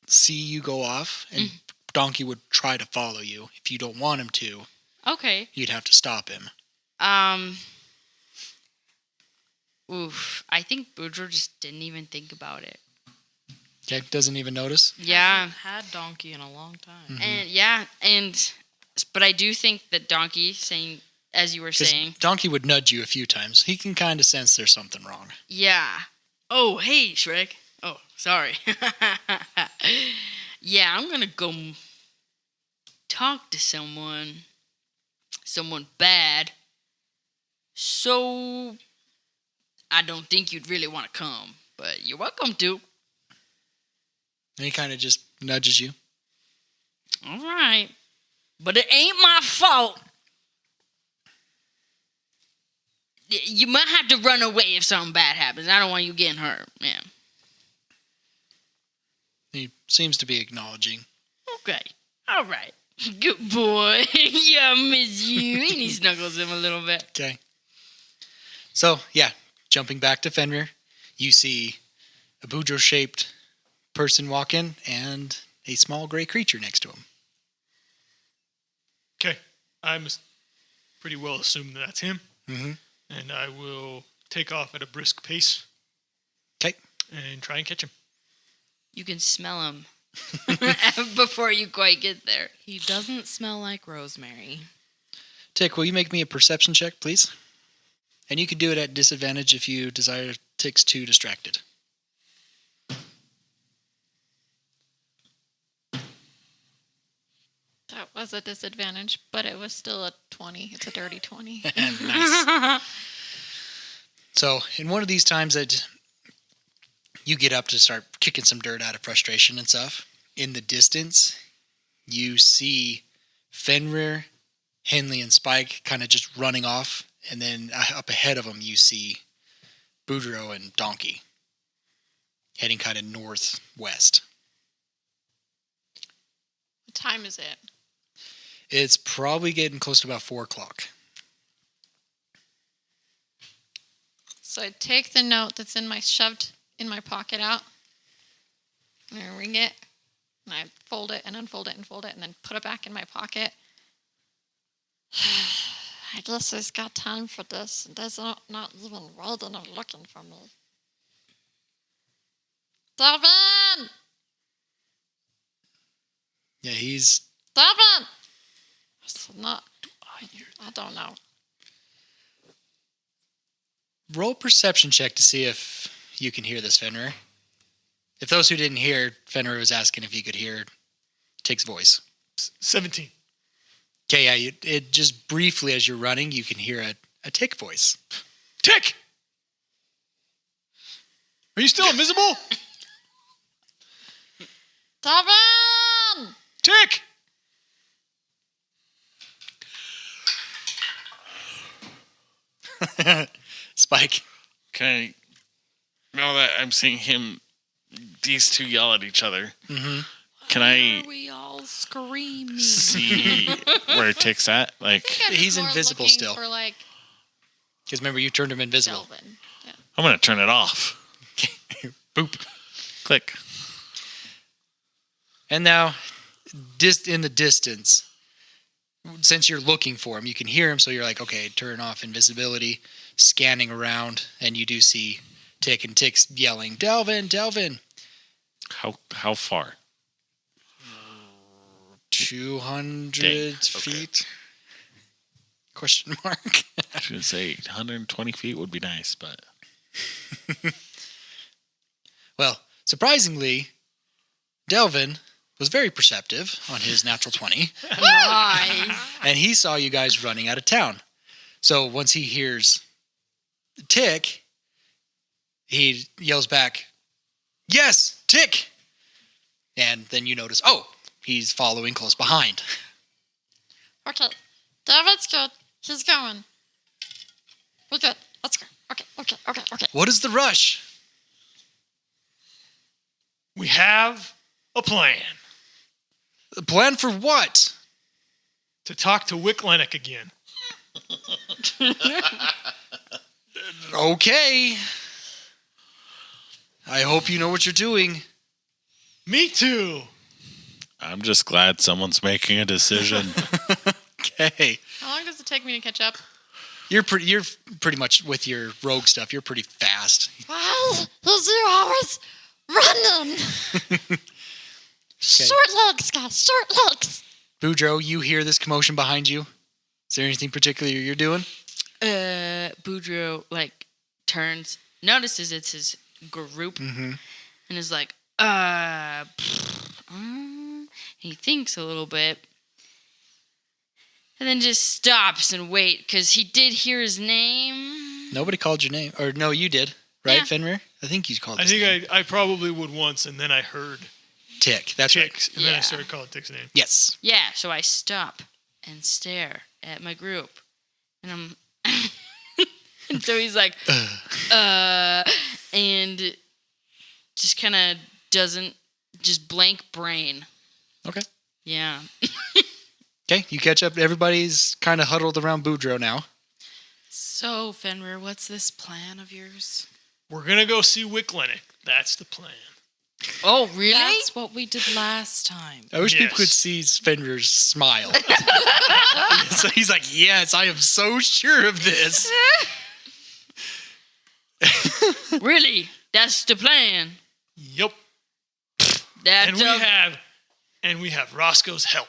see you go off, and Donkey would try to follow you. If you don't want him to, Okay. you'd have to stop him. Oof. I think Boudreaux just didn't even think about it. Okay, doesn't even notice. Yeah. Hasn't had donkey in a long time. But I do think that Donkey, saying, as you were 'Cause saying, Donkey would nudge you a few times. He can kind of sense there's something wrong. yeah. Oh, hey, Shrek. Oh, sorry. Yeah, I'm gonna go talk to someone bad. So I don't think you'd really want to come, but you're welcome to. And he kind of just nudges you. All right. But it ain't my fault. You might have to run away if something bad happens. I don't want you getting hurt, man. He seems to be acknowledging. Okay. All right. Good boy. Yeah, I miss you. And he snuggles him a little bit. Okay. So, yeah, jumping back to Fenrir, you see a Boudreaux-shaped person walk in and a small gray creature next to him. Okay. I'm pretty well assuming that's him. Mm-hmm. And I will take off at a brisk pace. Okay. And try and catch him. You can smell him before you quite get there. He doesn't smell like rosemary. Tick, will you make me a perception check, please? And you can do it at disadvantage if you desire Tick's too distracted. That was a disadvantage, but it was still a 20. It's a dirty 20. Nice. So, in one of these times that you get up to start kicking some dirt out of frustration and stuff, in the distance, you see Fenrir, Henley, and Spike kind of just running off, and then up ahead of them, you see Boudreaux and Donkey heading kind of northwest. What time is it? It's probably getting close to about 4 o'clock. So I take the note that's shoved in my pocket out, and I ring it, and I fold it and unfold it and fold it, and then put it back in my pocket. I guess he's got time for this. There's not even waiting or looking for me. Devin! Yeah, he's... Devin! It's not. I don't know. Roll a perception check to see if you can hear this, Fenrir. If those who didn't hear, Fenrir was asking if he could hear Tick's voice. 17. Okay, yeah, it just briefly as you're running, you can hear a Tick voice. Tick! Are you still invisible? Devin! Tick! Spike. Can I, now that I'm seeing these two yell at each other, can I Are we all screaming? see where Tick's at? Like, I think I'm just He's more invisible looking still. For like Because remember, you turned him invisible. Delvin. Yeah. I'm going to turn it off. Boop. Click. And now, in the distance, since you're looking for him, you can hear him, so you're like, okay, turn off invisibility, scanning around, and you do see Tick, and Tick's yelling, Delvin, Delvin. How far? 200 Dang, okay. feet? Question mark. I was going to say 120 feet would be nice, but Well, surprisingly, Delvin was very perceptive on his natural 20, Nice. and he saw you guys running out of town. So once he hears Tick, he yells back, yes, Tick! And then you notice, oh, he's following close behind. Okay. David's good. He's going. We're good. Let's go. Okay. What is the rush? We have a plan The plan for what? to talk to Wick Lennox again. Okay. I hope you know what you're doing. Me too. I'm just glad someone's making a decision. Okay. How long does it take me to catch up? You're pretty much with your rogue stuff. You're pretty fast. Well, he's 0 hours. Running. Short legs, guys. Short legs. Boudreaux, you hear this commotion behind you. Is there anything particular you're doing? Boudreaux turns, notices it's his group, and is like, he thinks a little bit, and then just stops and wait because he did hear his name. Nobody called your name, or no, you did, right, Yeah. Fenrir? I think you called. I his think name. I probably would once, and then I heard Tick. That's Tick's, right. and then I Yeah. started calling Tick's name. Yes. Yeah, so I stop and stare at my group, and I'm, and so he's like, and just kind of doesn't, just blank brain. Okay. Yeah. Okay, you catch up. Everybody's kind of huddled around Boudreaux now. So, Fenrir, what's this plan of yours? We're gonna go see Wicklennick. That's the plan. Oh, really? That's what we did last time. I wish people Yes. could see Fenrir's smile. So he's like, yes, I am so sure of this. Really? That's the plan. Yup. That's And we have Roscoe's help.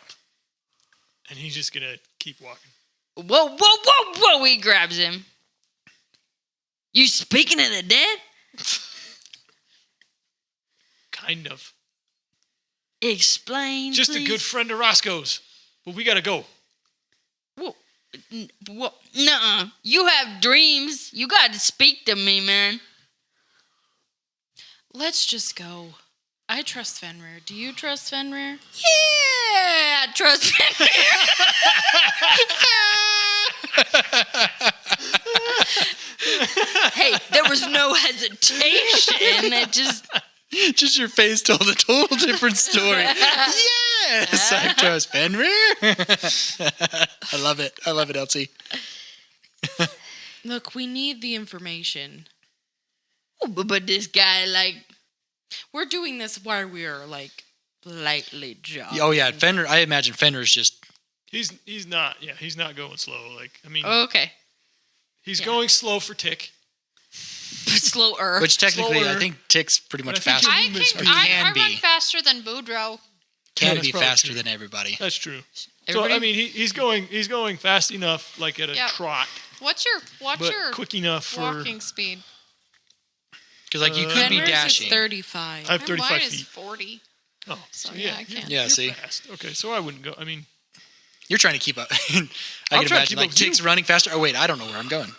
And he's just gonna keep walking. Whoa. He grabs him. You speaking of the dead? Kind of. Explain, Just please. a good friend of Roscoe's. But we gotta go. Nuh-uh. You have dreams. You got to speak to me, man. Let's just go. I trust Fenrir. Do you trust Fenrir? Yeah, trust me. Hey, there was no hesitation. It just... Just your face told a total different story. Yes, I trust Fenrir. I love it. I love it, Elsie. Look, we need the information. But this guy, We're doing this while we are, lightly jogging. Oh, yeah, Fenrir. I imagine Fenrir's just... He's not going slow. okay. He's going slow for Tick. Slower. Which technically, Slower. I think Tick's pretty much But I think faster. you're- I Or can run be. faster than Boudreaux. Can That's be probably faster true. than everybody. That's true. Everybody? So I mean, he's going fast enough, like at a Yeah. trot, What's but your quick enough for. walking speed? Because, like, you could be Fenrir's dashing. is 35. I have Mine 35 is feet. 40. Oh, So, so yeah, yeah, I can't. Yeah, you're see? fast. Okay, so I wouldn't go. I mean, You're trying to keep up. I I'm can trying to imagine, keep like, up with you. Tick's running faster. Oh, wait, I don't know where I'm going.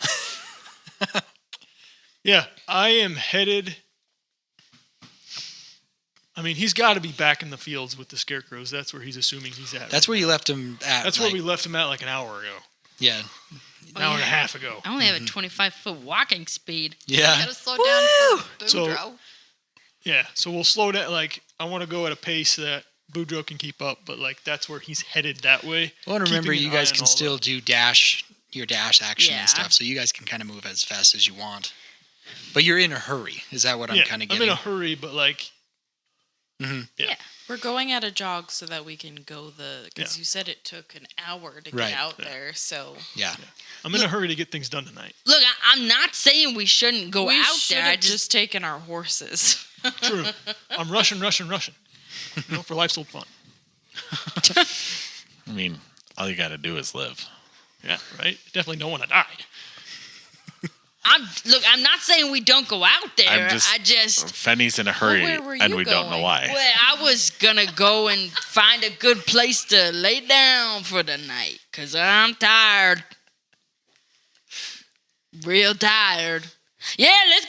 yeah, I am headed. I mean, he's got to be back in the fields with the scarecrows. That's where he's assuming he's at. That's where you left him at. That's like, where we left him at like an hour ago, Yeah. an hour and a half ago. I only have a 25-foot walking speed. Yeah. Gotta slow down for So- Boudreaux. Yeah, so we'll slow down. Like, I want to go at a pace that Boudreaux can keep up, but like that's where he's headed that way. Well, and remember, keeping you an guys eye on can all still the- do your dash action Yeah. and stuff, so you guys can kind of move as fast as you want. But you're in a hurry. Is that what I'm kind of I'm getting? in a hurry, but like, We're going at a jog so that we can go because Yeah. you said it took an hour to Right. get out there. So Yeah. I'm in a hurry to get things done tonight. Look, I'm not saying we shouldn't go we out should there. have I just taken our horses. True. I'm rushing. You know, for life's old fun. I mean, all you got to do is live. Yeah, right. Definitely don't want to die. I'm not saying we don't go out there. I'm just- I just Fenny's in a hurry, where were and you we don't know going? why. well, I was gonna go and find a good place to lay down for the night, 'cause I'm tired. Real tired. Yeah, let's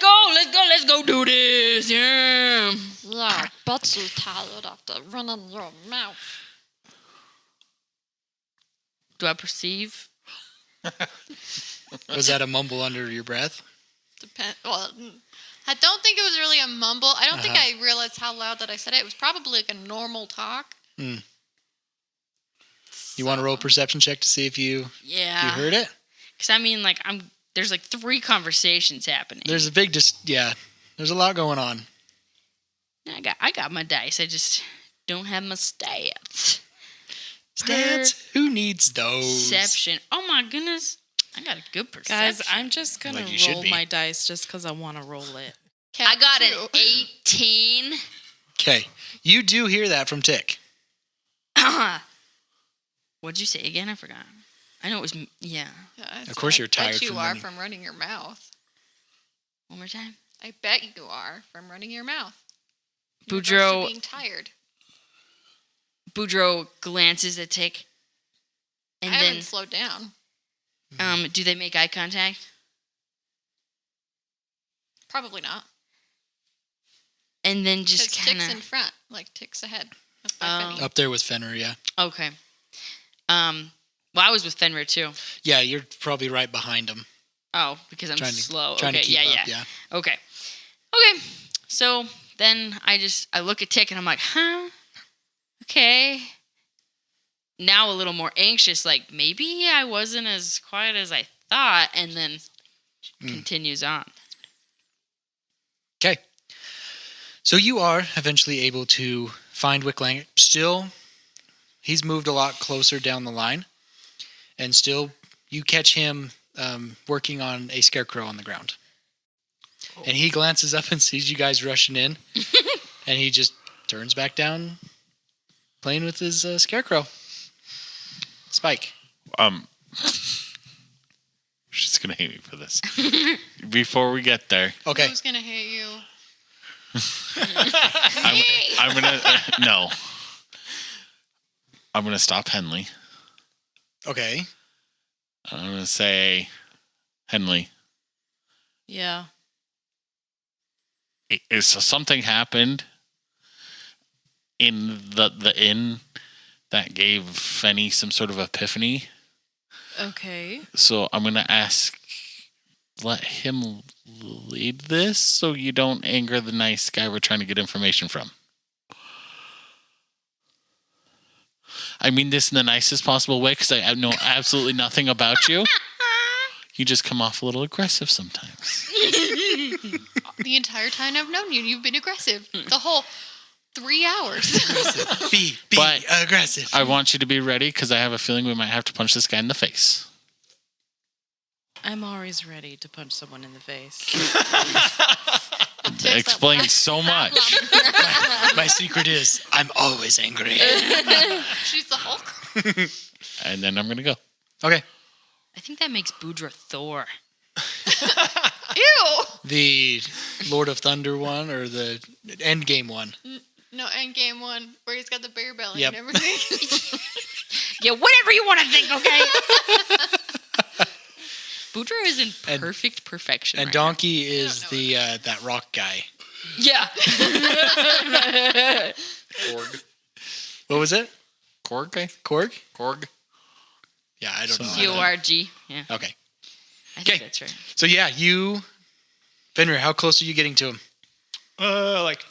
go do this. Yeah. Yeah, I bet you're tired after running your mouth. Do I perceive? Was that a mumble under your breath? Well, I don't think it was really a mumble. I don't think Uh-huh. I realized how loud that I said it. It was probably like a normal talk. You want to roll a perception check to see if you Yeah. heard it? Because I mean, there's like 3 conversations happening. There's a big there's a lot going on. I got my dice. I just don't have my stats. Stats? Who needs those? Perception. Oh my goodness. I got a good perception. Guys, I'm just going Like to you should roll be. my dice just because I want to roll it. Count I got two. an 18. Okay. You do hear that from Tick. What'd you say again? I forgot. I know it was, yeah. Yeah, Of course you're tired I bet you from are running. from running your mouth. One more time. I bet you are from running your mouth. You're Boudreaux- used to being tired. Boudreaux glances at Tick. And I then, haven't slowed down. do they make eye contact? Probably not. And then Because just kind Tick's in of, front, like Tick's ahead. That's by Oh. Finny. Up there with Fenrir, yeah. okay. Well, I was with Fenrir too. Yeah, you're probably right behind him. Oh, because I'm Trying to- slow. trying to Okay, keep yeah, up, yeah. Okay. Okay. So then I look at Tick and I'm like, huh? Okay. Now a little more anxious, like maybe I wasn't as quiet as I thought, and then continues on. Okay. So you are eventually able to find Wicklang. Still, he's moved a lot closer down the line. And still, you catch him working on a scarecrow on the ground. And he glances up and sees you guys rushing in. And he just turns back down, playing with his scarecrow. Spike. She's gonna hate me for this. Before we get there, Okay. Who's gonna hate you? I'm gonna no. I'm gonna stop Henley. Okay. I'm gonna say, Henley, Yeah. is something happened in the inn that gave Fenny some sort of epiphany? Okay. So I'm gonna ask, let him lead this, so you don't anger the nice guy we're trying to get information from. I mean this in the nicest possible way, because I know absolutely nothing about you. You just come off a little aggressive sometimes. The entire time I've known you, you've been aggressive. The whole 3 hours. Be But- aggressive. I want you to be ready, because I have a feeling we might have to punch this guy in the face. I'm always ready to punch someone in the face. That explains so much. My secret is I'm always angry. She's the Hulk. And then I'm going to go. Okay. I think that makes Boudreaux Thor. Ew. The Lord of Thunder one or the Endgame one? No, Endgame one, where he's got the bear belly Yep. and everything. Yeah, whatever you want to think, okay? Boudreaux is in And- perfect perfection. And right Donkey is know the that rock guy. now. Yeah. Korg. What was it? Korg guy? Korg? Korg? Yeah, I don't know. C-O-R-G. Yeah, Okay. I think Okay. that's right. So yeah, Fenrir, how close are you getting to him? Like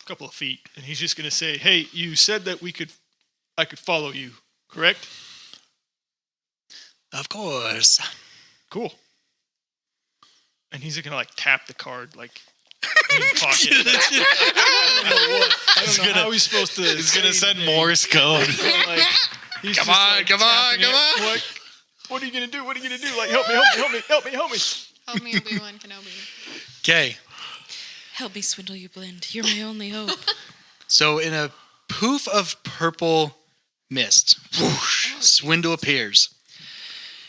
couple of feet, and he's just gonna say, "Hey, you said that I could follow you, correct? Of course. Cool." And he's gonna like tap the card like in his pocket. I don't know how he's supposed to. He's going to say send anything. Morse code. Like, he's Come just, on, like, come on, tapping come it. on. Like, what are you gonna do? What are you gonna do? Like, help me, help me, help me, help me, help me. Help me, Obi-Wan Kenobi. Okay. Help me swindle you, Blind. You're my only hope. So in a poof of purple mist, whoosh, Swindle appears.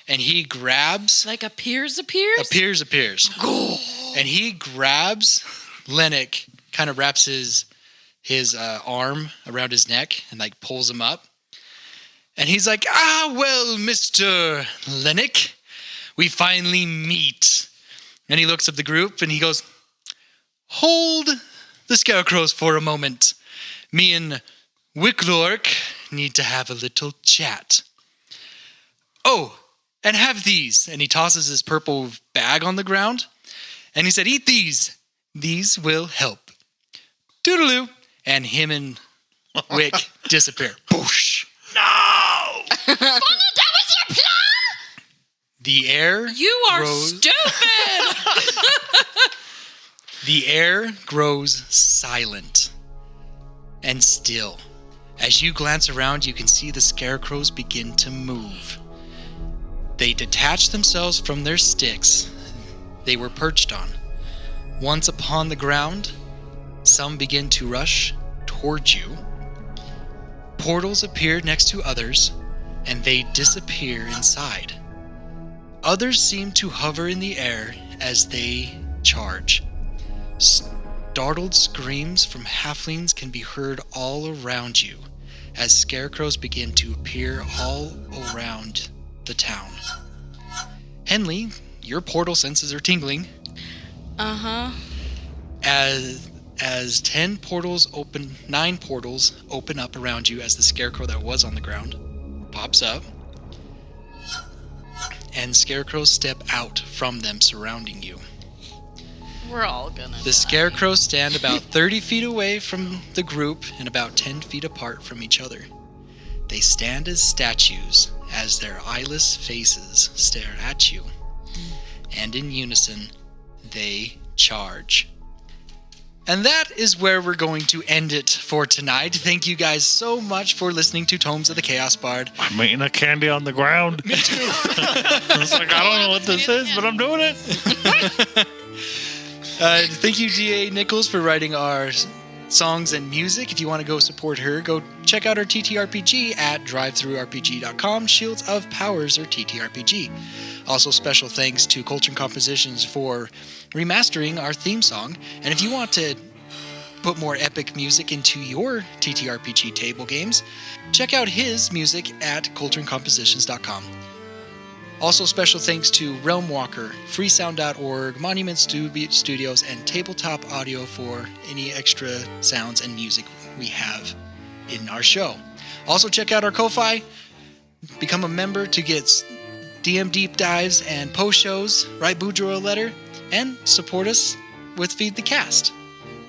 And he grabs Like appears? appears. And he grabs Lennox, kind of wraps his arm around his neck and like pulls him up. And he's like, well, Mr. Lennox, we finally meet. And he looks at the group and he goes, hold the scarecrows for a moment. Me and Wicklork need to have a little chat. Oh, and have these. And he tosses his purple bag on the ground. And he said, eat these. These will help. Toodaloo. And him and Wick disappear. Boosh. That was your plan? The air You are grows, stupid! The air grows silent and still. As you glance around, you can see the scarecrows begin to move. They detach themselves from their sticks they were perched on. Once upon the ground, some begin to rush towards you. Portals appear next to others, and they disappear inside. Others seem to hover in the air as they charge. Startled screams from halflings can be heard all around you as scarecrows begin to appear all around the town. Henley, your portal senses are tingling. Uh-huh. As 9 portals open up around you as the scarecrow that was on the ground pops up. And scarecrows step out from them surrounding you. We're all gonna The scarecrows stand about 30 feet away from the group and about 10 feet apart from each other. They stand as statues as their eyeless faces stare at you. And in unison, they charge. And that is where we're going to end it for tonight. Thank you guys so much for listening to Tomes of the Chaos Bard. I'm eating a candy on the ground. Me too. I was like, I don't know what this is, but I'm doing it. Thank you, D.A. Nichols, for writing our songs and music. If you want to go support her, go check out our TTRPG at drivethrurpg.com, Shields of Powers, or TTRPG. Also, special thanks to Coltrane Compositions for remastering our theme song. And if you want to put more epic music into your TTRPG table games, check out his music at coltranecompositions.com. Also, special thanks to Realm Walker, freesound.org, Monument Studios, and Tabletop Audio for any extra sounds and music we have in our show. Also, check out our Ko-Fi. Become a member to get DM deep dives and post shows, write Boudreaux a letter, and support us with Feed the Cast.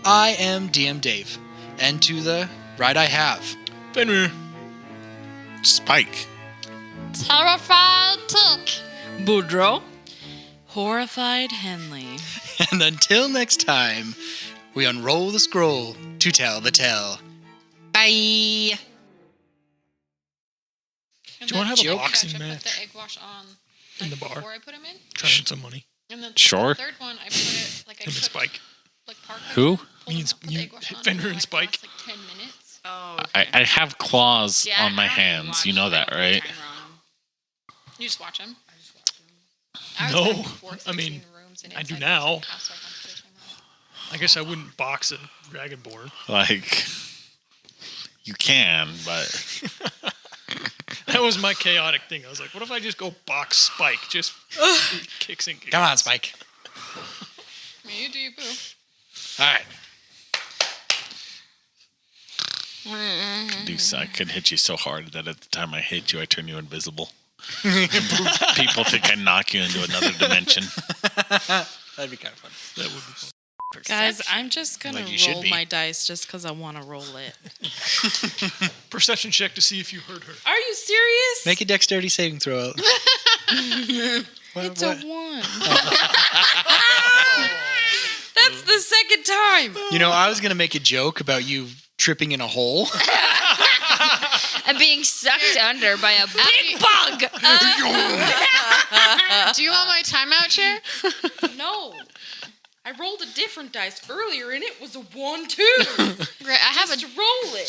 I am DM Dave, and to the right I have Fenrir. Spike. Terrified Tick. Boudreaux. Horrified Henley. And until next time, we unroll the scroll to tell the tale. Bye! And Do you wanna then have a I boxing put match the egg wash on in the bar? before I put them in. Try to get some money. And then Sure. the third one, I put it like I Him and could Spike. like park. Who? Me and put the egg wash on, Fenrir and and like, Spike. last, like 10 minutes. Oh. I have claws on my hands. You know that, right? You just watch them. No, I mean, I do now. I guess I wouldn't box a Dragonborn. Like, you can, but That was my chaotic thing. I was like, what if I just go box Spike? Just kicks and giggles. Come on, Spike. You do, boo. All right. Deuce, I could hit you so hard that at the time I hit you, I turn you invisible. People think I knock you into another dimension. That'd be kind of fun. That would be fun. Guys, I'm just gonna Like you should roll be. my dice just because I want to roll it. Perception check to see if you heard her. Are you serious? Make a dexterity saving throw. It's a 1. That's the second time. You know, I was going to make a joke about you tripping in a hole. I'm being sucked under by a big bug. Do you want my timeout chair? No. I rolled a different dice earlier and it was a 1-2. Right, I have Just a roll it.